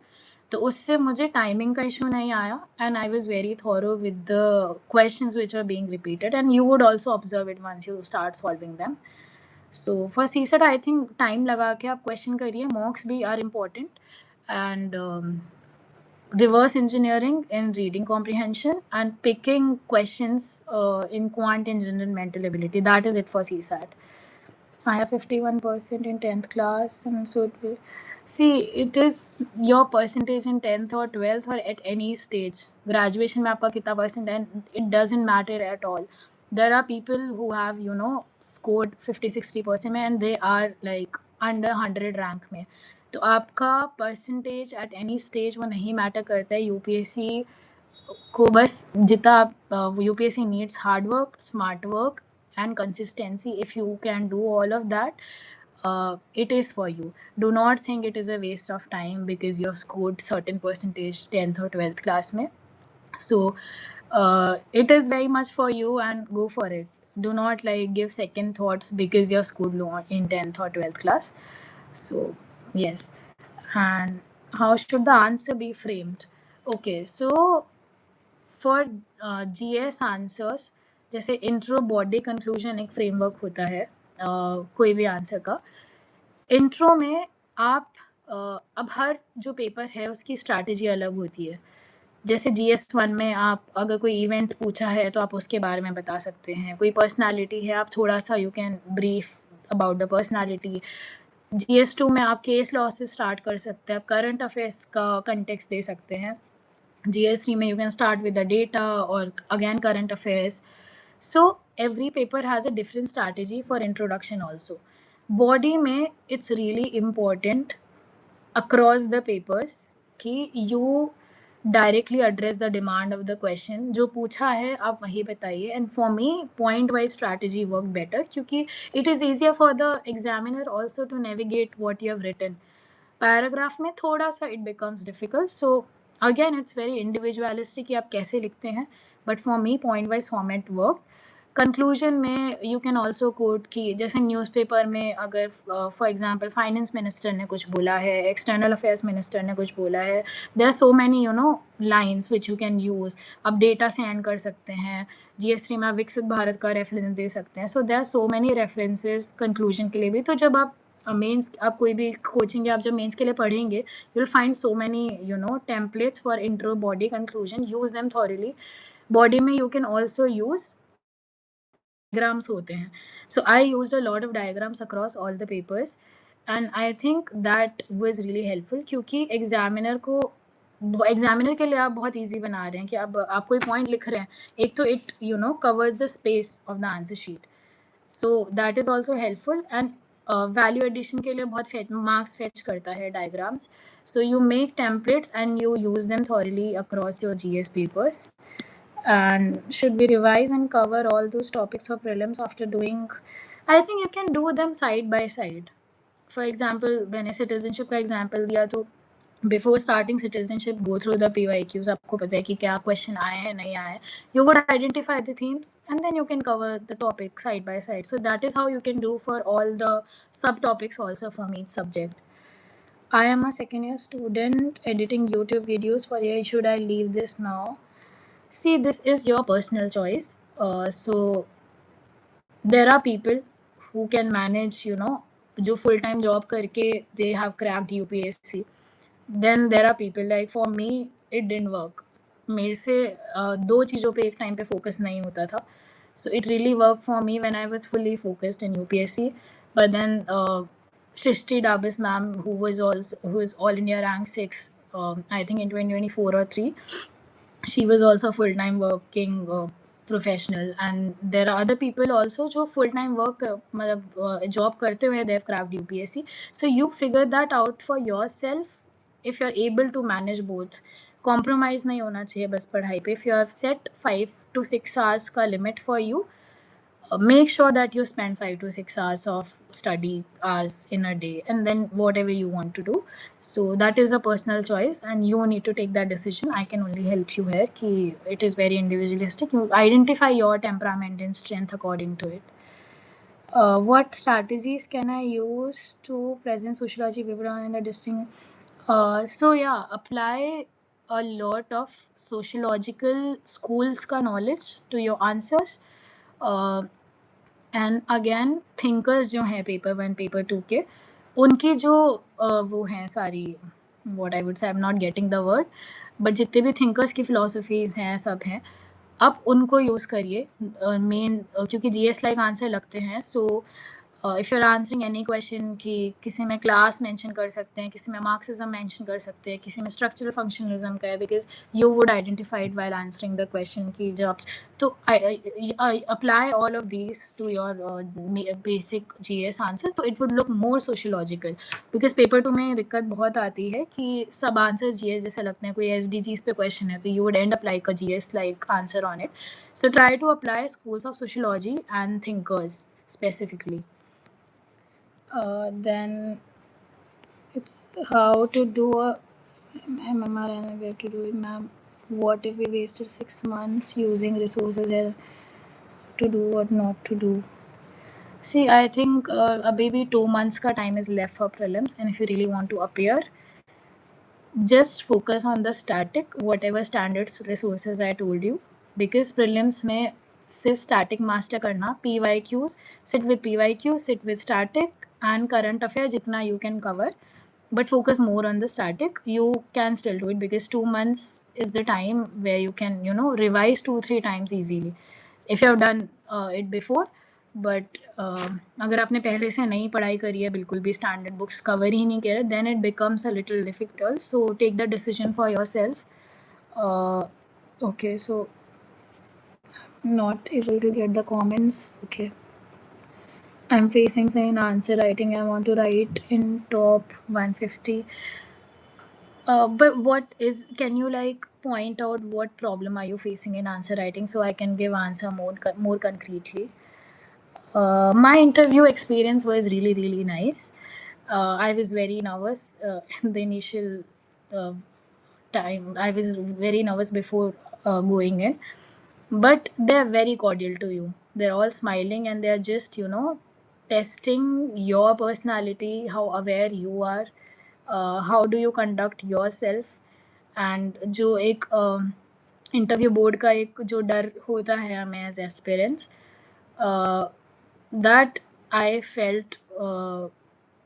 तो उससे मुझे टाइमिंग का इशू नहीं आया. And I was very thorough with the questions which are being repeated, and you would also observe it once you start solving them. So for CSET I think time लगा के आप question करिए. Mocks भी are important, and reverse engineering in reading comprehension, and picking questions in quant and general mental ability. That is it for CSAT. I have 51% in 10th class, and so it will. See, it is your percentage in 10th or 12th or at any stage. Graduation में आपका कितना percent है, it doesn't matter at all. There are people who have, scored 50-60% में, and they are like under 100 rank में. तो आपका percentage at any stage वो नहीं matter करता है. UPSC को बस जितना आप UPSC needs hard work, smart work and consistency. If you can do all of that, it is for you. Do not think it is a waste of time because you have scored certain percentage 10th or 12th class में. So it is very much for you, and go for it. Do not like give second thoughts because you have scored low in 10th or 12th class. So yes. And how should the answer be framed? Okay, so for GS answers, जैसे intro, body, conclusion एक framework होता है कोई भी answer का. Intro में आप अब हर जो पेपर है उसकी स्ट्रैटेजी अलग होती है. जैसे GS1 में आप अगर कोई इवेंट पूछा है तो आप उसके बारे में बता सकते हैं. कोई पर्सनालिटी है, आप थोड़ा सा you can brief about the personality. GS2 में आप केस लॉ से स्टार्ट कर सकते हैं, आप करंट अफेयर्स का कंटेक्स्ट दे सकते हैं. GS3 में you can start with the data or again current affairs. So every paper has a different strategy for introduction also. Body में it's really important across the papers कि you directly address the demand of the question. जो पूछा है आप वही बताइए. And for me point wise strategy work better क्योंकि it is easier for the examiner also to navigate what you have written. Paragraph में थोड़ा सा it becomes difficult. So again it's very individualistic कि आप कैसे लिखते हैं, but for me point wise format work. Conclusion में यू कैन ऑल्सो कोट कि जैसे न्यूज़पेपर में अगर फॉर एग्जांपल फाइनेंस मिनिस्टर ने कुछ बोला है, एक्सटर्नल अफेयर्स मिनिस्टर ने कुछ बोला है, there are so many lines which you can use. आप डेटा से एंड कर सकते हैं. GS3 में आप विकसित भारत का रेफरेंस दे सकते हैं. So there are so many references conclusion के लिए भी. तो जब आप मेंस, आप कोई भी कोचिंग या आप जब मेंस के लिए पढ़ेंगे, you will find so many templates for intro, body, conclusion. Use them thoroughly. Body में you can also use diagrams होते हैं. So I used a lot of diagrams across all the papers, and I think that was really helpful क्योंकि examiner के लिए आप बहुत easy बना रहे हैं कि आप कोई पॉइंट लिख रहे हैं. एक तो it covers the space of the answer sheet. So that is also helpful. And value addition के लिए बहुत मार्क्स फेच करता है diagrams. So you make templates and you use them thoroughly across your GS papers. And should we revise and cover all those topics for prelims after doing? I think you can do them side by side. For example, मैंने citizenship का example दिया, तो before starting citizenship, go through the PYQs. आपको पता है कि क्या question आए हैं, नहीं आए हैं. You would identify the themes and then you can cover the topic side by side. So that is how you can do for all the subtopics also from each subject. I am a second year student editing YouTube videos. For why should I leave this now? See, this is your personal choice. So there are people who can manage, जो full time job करके they have cracked UPSC. Then there are people like for me it didn't work. मेरे से दो चीज़ों पे एक time पे focus नहीं होता था. So it really worked for me when I was fully focused in UPSC. But then Shrishti Dabis ma'am, who is all India rank 6, I think in 2024 or 3, she was also full time working professional, and there are other people also जो full time work मतलब job करते हुए they've cracked UPSC. So you figure that out for yourself if you're able to manage both. Compromise नहीं होना चाहिए बस पढ़ाई पे. If you have set 5 to 6 hours का limit for you, make sure that you spend 5 to 6 hours of study hours in a day, and then whatever you want to do. So that is a personal choice and you need to take that decision. I can only help you here ki it is very individualistic. You identify your temperament and strength according to it. What strategies can I use to present sociology paper in a distinct? So yeah, apply a lot of sociological schools ka knowledge to your answers. And again thinkers जो हैं paper 1 paper 2 के, उनकी जो वो हैं सारी, what I would से, I am not getting the word, but जितने भी थिंकर्स की फिलोसफीज़ हैं सब हैं, आप उनको यूज़ करिए मेन, क्योंकि जीएस लाइक आंसर लगते हैं. So if you are answering any question कि किसी में क्लास मेंशन कर सकते हैं, किसी में मार्क्सिज्म मेंशन कर सकते हैं, किसी में स्ट्रक्चरल फंक्शनलिज्म का है, because you would identified while answering the question कि जब, तो I apply all of these to your basic GS answer, तो it would look more sociological. Because paper 2 में दिक्कत बहुत आती है कि सब आंसर्स GS जैसे लगते हैं. कोई SDGs पे क्वेश्चन है तो you would end up like a GS like answer on it. So try to apply schools of sociology and thinkers specifically. Then it's how to do a MMR and where to do it, ma'am. What if we wasted 6 months using resources to do what not to do? See, I think maybe 2 months ka time is left for prelims, and if you really want to appear, just focus on the static, whatever standards resources I told you, because prelims में सिर्फ static master करना, PYQs, sit with PYQs, sit with static and current affair जितना you can cover, but focus more on the static. You can still do it because 2 months is the time where you can, revise 2-3 times easily if you have done it before. But अगर आपने पहले से नहीं पढ़ाई करी है, बिल्कुल भी स्टैंडर्ड बुक्स कवर ही नहीं किया, then it becomes a little difficult. So take the decision for your self. Okay, so not able to get the comments. Okay, I'm facing say in answer writing. I want to write in top 150. But what is, can you like point out what problem are you facing in answer writing so I can give answer more concretely? My interview experience was really, really nice. I was very nervous in the initial uh, time. I was very nervous before going in, but they're very cordial to you. They're all smiling and they're just, testing your personality, how aware you are, how do you conduct yourself. And जो एक interview board का एक जो डर होता है हमें as aspirants, that I felt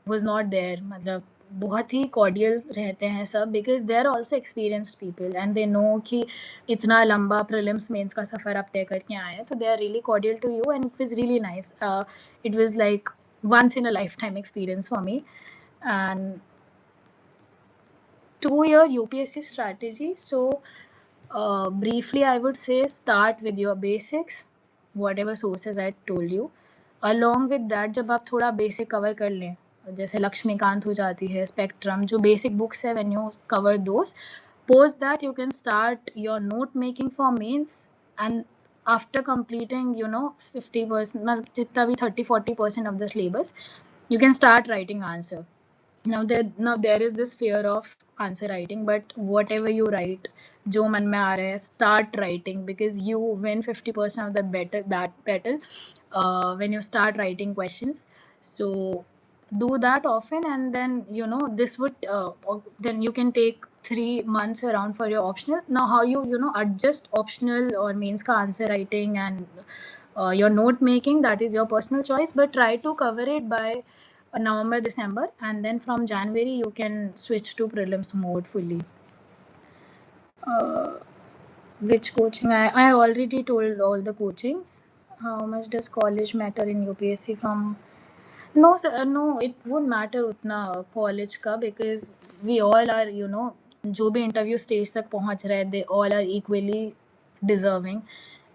was not there. मतलब बहुत ही कॉर्डियल रहते हैं सब, because they are also experienced people and they know कि इतना लंबा प्रीलिम्स मेंस का सफ़र आप तय करके आए हैं, तो they are really cordial to you and it was really nice. It was like once in a lifetime experience for me. And 2-year UPSC strategy. So briefly I would say start with your basics, whatever sources I told you. Along with that, जब आप थोड़ा basic cover कर लें, जैसे लक्ष्मीकांत हो जाती है, spectrum, जो बेसिक बुक्स है, when you cover those, post that you can start your note making for mains. And after completing 50%, मतलब जितना भी 30-40% of the syllabus, you can start writing answer. Now there is this fear of answer writing, but whatever you write, जो मन में आ रहा है, start writing, because you win 50% of the battle when you start writing questions. So do that often, and then this would then you can take 3 months around for your optional. Now how you adjust optional or mains ka answer writing and your note making, that is your personal choice, but try to cover it by November, December, and then from January you can switch to prelims mode fully. Which coaching? I already told all the coachings. How much does college matter in UPSC? From no sir, no, it won't matter उतना college का, because we all are जो भी interview stage तक पहुंच रहे हैं, they all are equally deserving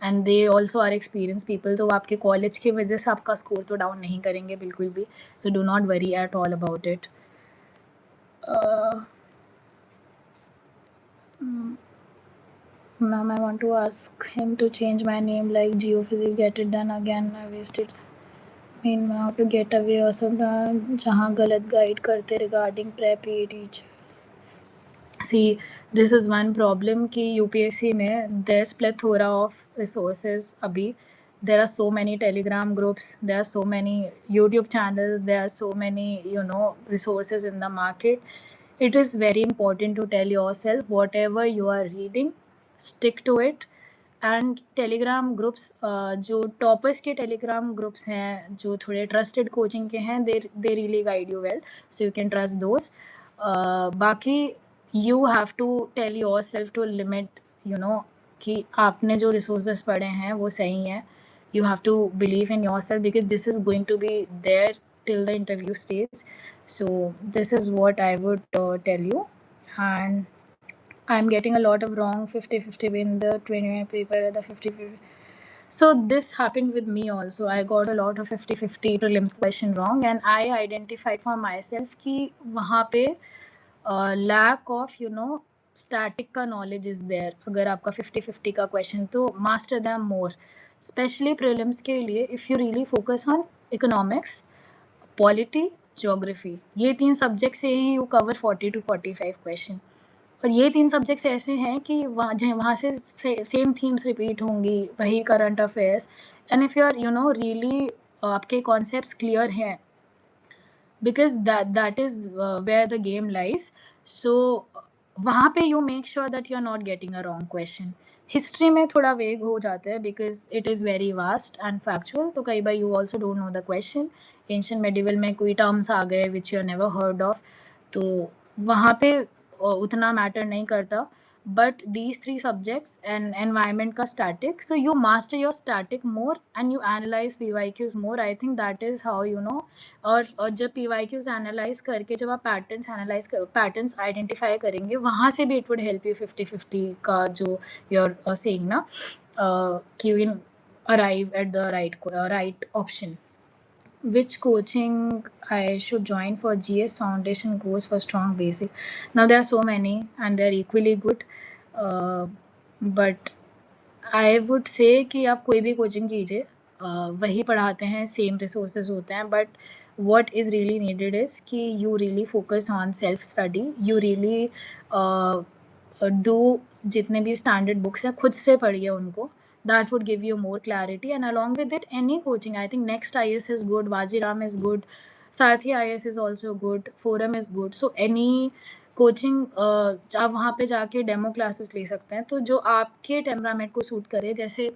and they also are experienced people. तो वो आपके college की वजह से आपका score तो down नहीं करेंगे बिल्कुल भी, so do not worry at all about it. Ma'am, I want to ask him to change my name like geophysics, get it done again. I wasted mean how to get away or some जहाँ गलत guide करते regarding prep teachers. See, this is one problem कि UPSC में there's plethora of resources अभी. There are so many Telegram groups, there are so many YouTube channels, there are so many resources in the market. It is very important to tell yourself whatever you are reading, stick to it. And Telegram groups, जो toppers के Telegram groups हैं, जो थोड़े trusted coaching के हैं, they really guide you well, so you can trust those. बाकी you have to tell yourself to limit कि आपने जो रिसोर्सेज पढ़े हैं वो सही हैं. You have to believe in yourself because this is going to be there till the interview stage. So this is what I would tell you. And I'm getting a lot of wrong 50-50 in the 20 paper, the 50-50. So this happened with me also. I got a lot of 50-50 prelims question wrong, and I identified for myself कि वहाँ पे lack of static का knowledge is there. अगर आपका 50-50 का question, तो master them more. Especially prelims के लिए, if you really focus on economics, polity, geography, ये 3 subjects से ही you cover 40 to 45 question. और ये 3 सब्जेक्ट्स ऐसे हैं कि वहाँ से सेम थीम्स रिपीट होंगी, वही current affairs. And if you are really आपके कॉन्सेप्ट्स क्लियर हैं, because that is where the game lies. So वहाँ पे you make sure that you are not getting a wrong question. History में थोड़ा vague हो जाता है because it is very vast and factual, तो कई बार you also don't know the question. Ancient medieval में कोई टर्म्स आ गए which you never heard of, तो वहाँ पे उतना मैटर नहीं करता. But these 3 subjects and environment का static, so you master your static more and you analyse PYQs more. I think that is how और जब PYQs एनालाइज करके जब आप पैटर्न्स आइडेंटिफाई करेंगे, वहाँ से भी इट वुड हेल्प यू 50-50 का जो यूर सेइंग ना, कि you arrive at the right option. Which coaching I should join for GS Foundation course for strong basic? Now there are so many and they're equally good, but I would say कि आप कोई भी coaching कीजिए, वही पढ़ाते हैं, same resources होते हैं, but what is really needed is कि you really focus on self study, you really do जितने भी standard books हैं खुद से पढ़िए उनको. That would give you more clarity, and along with it any coaching. I think Next IS is good, Vajiram is good, Sarthi IS is also good, Forum is good. So any coaching आप वहाँ पे जाके demo classes ले सकते हैं, तो जो आपके टेम्परामेंट को सूट करे. जैसे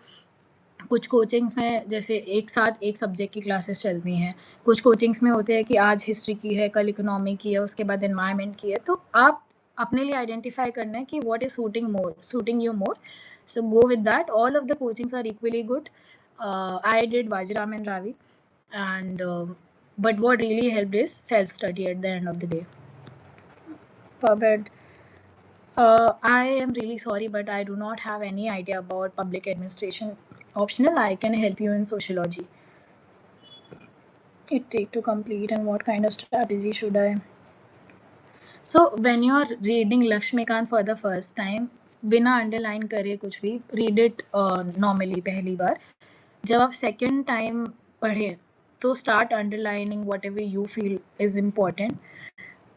कुछ कोचिंग्स में जैसे एक साथ एक सब्जेक्ट की क्लासेस चलती हैं, कुछ कोचिंग्स में होते हैं कि आज हिस्ट्री की है, कल इकोनॉमी की है, उसके बाद एनवायरनमेंट की है. तो आप अपने लिए आइडेंटिफाई करना है कि what is suiting you more. So go with that. All of the coachings are equally good. I did Vajiram and Ravi, and but what really helped is self-study at the end of the day. But I am really sorry, but I do not have any idea about public administration optional. I can help you in sociology. It take to complete, and what kind of strategy should I? So when you are reading Lakshmikant for the first time, बिना underline करे कुछ भी read it normally पहली बार. जब आप second time पढ़ें तो start underlining what ever you feel is important.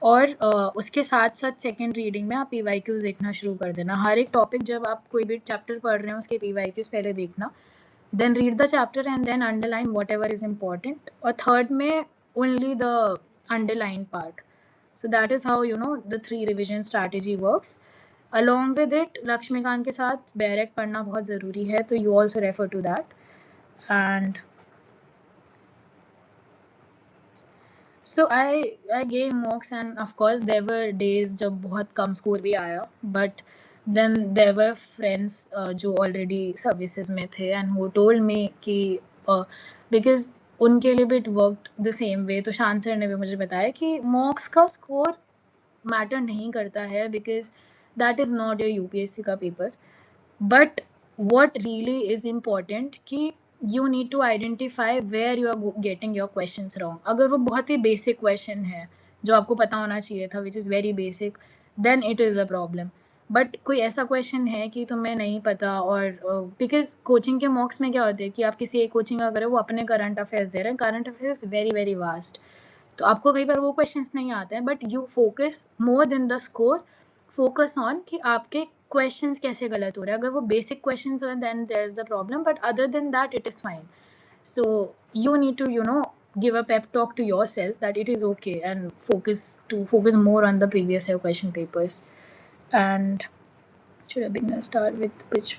और उसके साथ साथ सेकेंड रीडिंग में आप PYQs देखना शुरू कर देना. हर एक टॉपिक जब आप कोई भी चैप्टर पढ़ रहे हैं उसके PYQs पहले देखना, then read the chapter and then underline whatever is important. और थर्ड में only the underlined part. So that is how the 3 revision strategy works. Along with it, Lakshmikant के साथ बैरक पढ़ना बहुत ज़रूरी है, तो you also refer to that. And so I gave mocks, and of course there were days जब बहुत कम score भी आया, but then there were friends जो already services में थे and who told me कि because उनके लिए भी it worked the same way. तो शांत सर ने भी मुझे बताया कि mocks का score मैटर नहीं करता है because that is not your UPSC का paper. But what really is important कि you need to identify where you are getting your questions wrong. अगर वो बहुत ही basic question है जो आपको पता होना चाहिए था, which is very basic, then it is a problem. But कोई ऐसा क्वेश्चन है कि तुम्हें नहीं पता, और बिकॉज कोचिंग के मॉक्स में क्या होता है कि आप किसी एक कोचिंग का करें, वो अपने करंट अफेयर्स दे रहे हैं, current affairs very very vast, तो आपको कई बार वो क्वेश्चंस नहीं आते हैं, but you focus more than the score, focus on कि आपके क्वेश्चंस कैसे गलत हो रहे हैं. अगर वो बेसिक क्वेश्चंस हैं then there is the problem, but other than that it is fine. So you need to give a pep talk to yourself that it is okay, and focus more on the previous year question papers. And should a beginner start with which?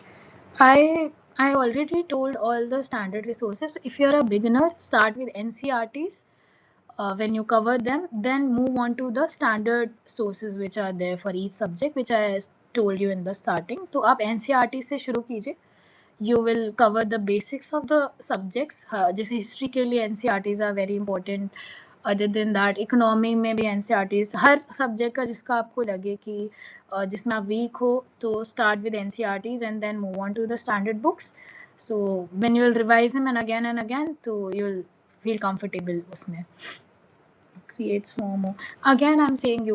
I already told all the standard resources. So if you're a beginner, start with NCRTs. When you cover them, then move on to the standard sources which are there for each subject, which I told you in the starting. तो आप NCRT से शुरू कीजिए. You will cover the basics of the subjects. जैसे history के लिए NCRTs are very important. Other than that, economy में भी NCRTs, हर सब्जेक्ट का जिसका आपको लगे कि जिसमें आप वीक हो, तो start with NCRTs and then move on to the standard books. So when you will revise them and again, so you'll feel comfortable उसमें. Creates FOMO. Again, I'm saying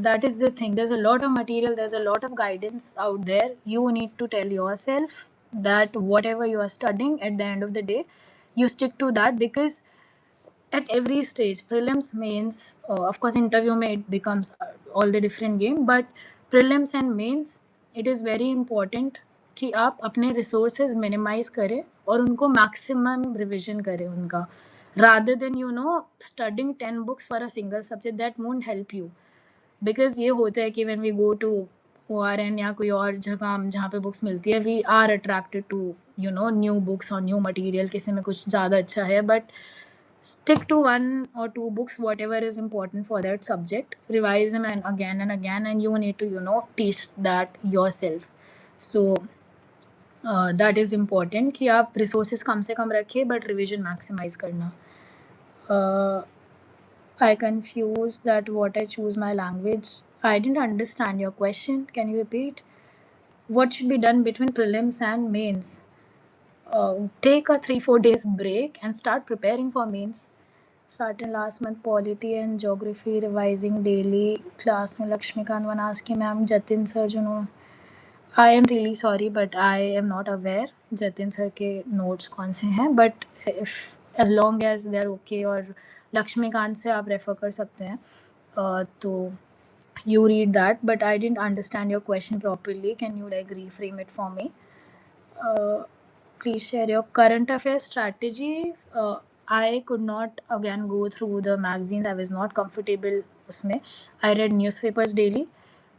that is the thing. There's a lot of material, there's a lot of guidance out there. You need to tell yourself that whatever you are studying, at the end of the day, you stick to that, because at every stage, prelims, mains, of course, interview में it becomes all the different game, but prelims and mains, it is very important कि आप अपने resources minimize करें और उनको maximum revision करें उनका, rather than studying 10 books for a single subject. That won't help you, because ये होता है कि when we go to ORN या कोई और जगह जहाँ पे बुक्स मिलती है, we are attracted to new books or new material. किसी में कुछ ज़्यादा अच्छा है, but stick to 1 or 2 books, whatever is important for that subject. Revise them and again, and you need to teach that yourself. So that is important कि आप resources कम से कम रखिए, but revision maximize करना. I confused that what I choose my language. I didn't understand your question. Can you repeat? What should be done between prelims and mains? Take a 3-4 days break and start preparing for mains. Started last month polity and geography revising daily. Class में Lakshmikant one asked कि ma'am Jatin sir जो I am really sorry, but I am not aware Jatin sir के notes कौन से हैं, but if as long as they are okay, और लक्ष्मीकांत से आप रेफर कर सकते हैं, तो you read that. But I didn't understand your question properly. Can you reframe it for me? Please share your current affairs strategy. I could not again go through the magazines. I was not comfortable उसमें. I read newspapers daily.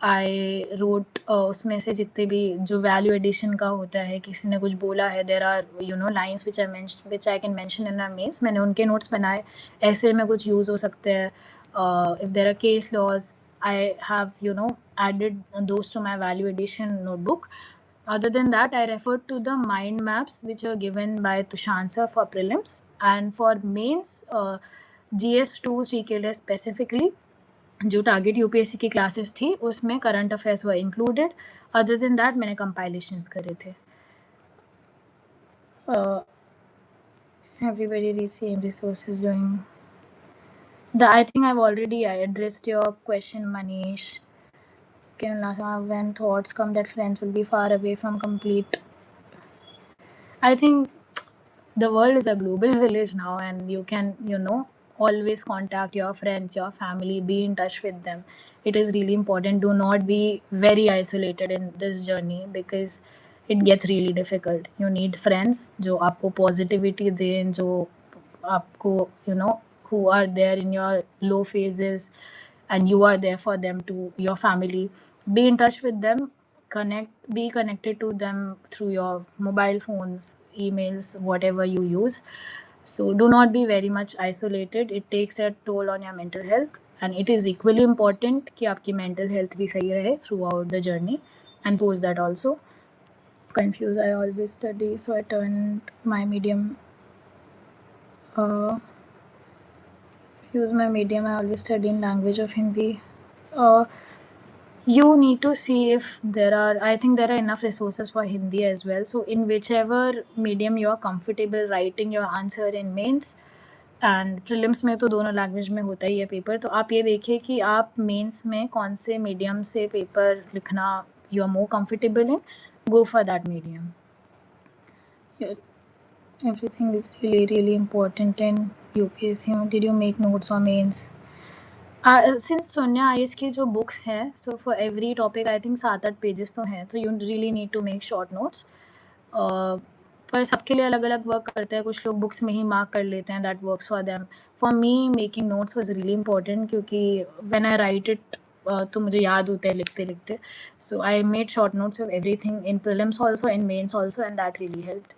I wrote उसमें से जितने भी जो value addition का होता है, किसी ने कुछ बोला है, there are lines which I can mention in our mails. मैंने उनके notes बनाए. ऐसे में कुछ use हो सकते हैं. If there are case laws, I have added those to my value addition notebook. Other than that, I referred to the mind maps which are given by Tushant sir for prelims, and for mains, GS2 GK specifically, जो target UPSC की classes थी उसमें current affairs were included. Other than that मैंने compilations करे थे. Everybody received resources doing the. I think I've already addressed your question, Manish. When thoughts come that friends will be far away from complete. I think the world is a global village now, and you can always contact your friends, your family, be in touch with them. It is really important. Do not be very isolated in this journey, because it gets really difficult. You need friends जो आपको positivity दें, जो आपको who are there in your low phases, and you are there for them too, your family. Be in touch with them, be connected to them through your mobile phones, emails, whatever you use. So do not be very much isolated. It takes a toll on your mental health, and it is equally important कि आपकी mental health भी सही रहे throughout the journey and post that also. Confused, I always study, so I turned my medium. Uh, use my medium. I always study in language of Hindi. Uh, you need to see if there are. I think there are enough resources for Hindi as well. So in whichever medium you are comfortable writing your answer in mains, and prelims में तो दोनों language में होता ही है paper, तो आप ये देखिए कि आप मेंस में कौन से मीडियम से पेपर लिखना you are more comfortable in, go for that medium. Everything is really really important in UPSC. Did you make notes for mains? Since Sonia IS की जो बुक्स हैं, so for every topic I think 7-8 pages तो हैं, so you really need to make short notes. पर सबके लिए अलग अलग वर्क करते हैं. कुछ लोग बुक्स में ही मार्क कर लेते हैं, that works for them. For me making notes was really important, क्योंकि व्हेन आई राइट इट तो मुझे याद होता है लिखते लिखते. So I made short notes of everything in prelims also, in mains also, and that really helped.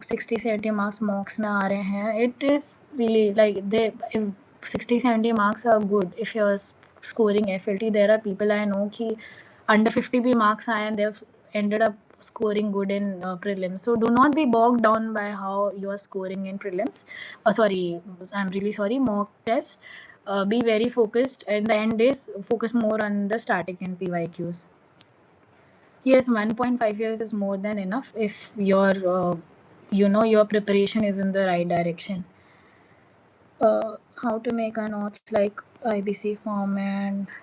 60-70 marks mocks में आ रहे हैं. It is really like they 60-70 marks are good if you are scoring FLT. There are people I no कि under 50 भी marks आए and they ended up scoring good in prelims. So do not be bogged down by how you are scoring in prelims. I'm really sorry, mock tests. Be very focused. In the end days, focus more on the static and PYQs. Yes, 1.5 years is more than enough if your preparation is in the right direction. How to make our notes like IBC format.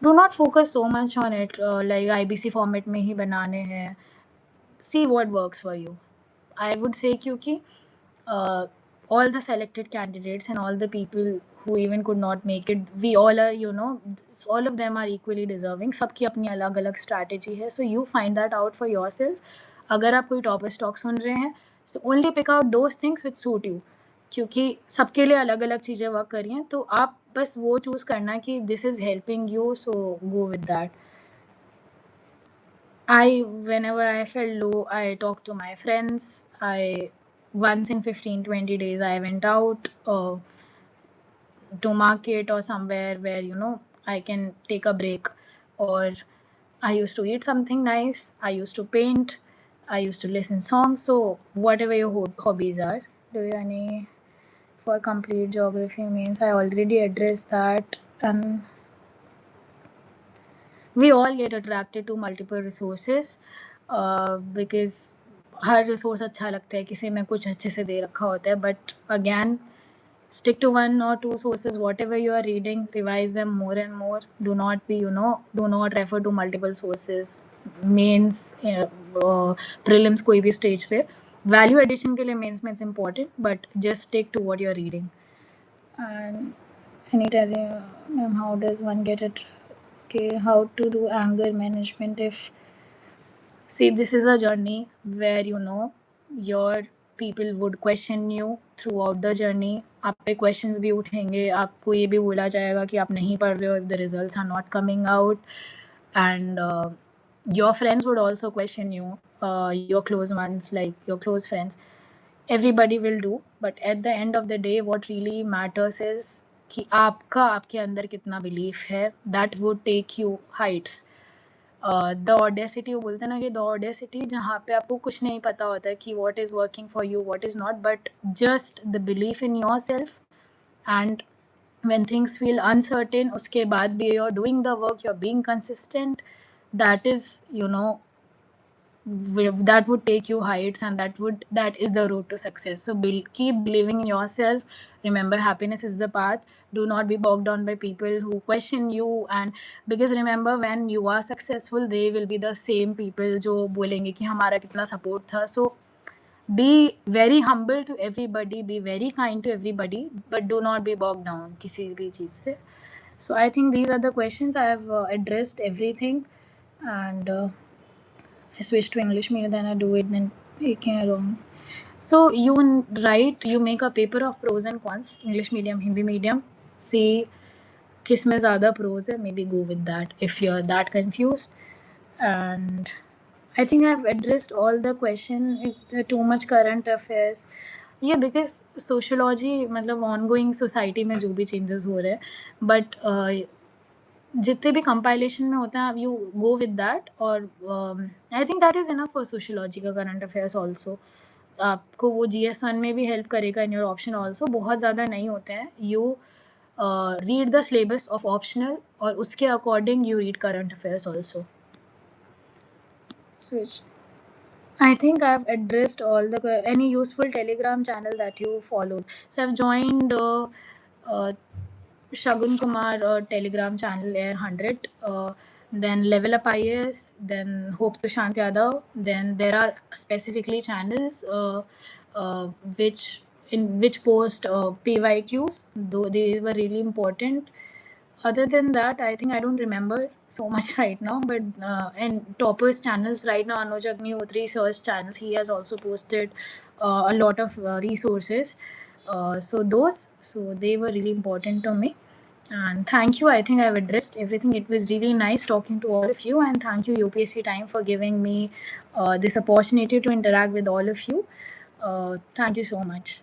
Do not focus so much on it, like IBC format में ही बनाने हैं. See what works for you. I would say क्योंकि all the selected candidates and all the people who even could not make it, we all are, all of them are equally deserving. सबकी अपनी अलग अलग strategy है. So you find that out for yourself. अगर आप कोई topper stock सुन रहे हैं, so only pick out those things which suit you. क्योंकि सबके लिए अलग अलग चीज़ें वर्क कर रही हैं, तो आप बस वो चूज़ करना कि this is helping you, so go with that. Whenever I felt low, I talked to my friends. Once in 15-20 days, I went out to market or somewhere where I can take a break. Or I used to eat something nice. I used to paint. I used to listen songs. So whatever your hobbies are, do you any for complete geography means I already addressed that. And we all get attracted to multiple resources because her resource अच्छा लगता है, किसी में कुछ अच्छे से दे रखा होता है. But again stick to 1 or 2 sources. Whatever you are reading, revise them more and more. Do not refer to multiple sources. Mains, prelims कोई भी stage पे. Value addition के लिए mains में it's important, but just stick to what you're reading. And ma'am, how does one get it? Okay, how to do anger management if... See, this is a journey where your people would question you throughout the journey. आप पे questions भी उठेंगे, आपको ये भी बोला जाएगा कि आप नहीं पढ़ रहे हो if the results are not coming out. And your friends would also question you, your close ones, like your close friends. Everybody will do, but at the end of the day, what really matters is कि आपके अंदर कितना belief है. That would take you heights. The audacity, वो बोलते हैं ना कि द ऑडेसिटी, जहाँ पे आपको कुछ नहीं पता होता है कि what is working for you, what is not, but just the belief in your self. And when things feel uncertain, उसके बाद भी you're doing the work, you're being consistent, that is that would take you heights, and that is the road to success. So keep believing in yourself. Remember, happiness is the path. Do not be bogged down by people who question you, and because remember, when you are successful, they will be the same people जो बोलेंगे कि हमारा कितना support था. So be very humble to everybody, be very kind to everybody, but do not be bogged down किसी भी चीज़ से. So I think these are the questions. I have addressed everything, and I switch to English more than I do it then taking it wrong. So write, you make a paper of pros and cons, English medium, Hindi medium. See किसमें ज़्यादा pros है, maybe go with that if you're that confused. And I think I've addressed all the question. Is there too much current affairs? Yeah, because sociology मतलब ongoing society में जो भी changes हो रहे हैं, but जितने भी compilation में होता है, you go with that. और I think that is enough for sociology का current affairs also. आपको वो GS1 में भी help करेगा in your option also. बहुत ज़्यादा नहीं होते हैं. You read the syllabus of optional और उसके according you read current affairs also. Switch. I think I've addressed all the any useful Telegram channel that you followed. So I've joined Shagun Kumar Telegram channel Air 100, then Level Up IAS, then Hope Tushant Yadav. Then there are specifically channels which post PYQs, though they were really important. Other than that, I think I don't remember so much right now. But and Topper's channels right now, Anuj Agnihotri search channels, he has also posted a lot of resources. So they were really important to me. And thank you. I think I've addressed everything. It was really nice talking to all of you, and thank you UPSC Time for giving me this opportunity to interact with all of you. Thank you so much.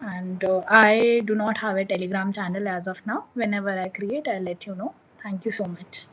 And I do not have a Telegram channel as of now. Whenever I create, I'll let you know. Thank you so much.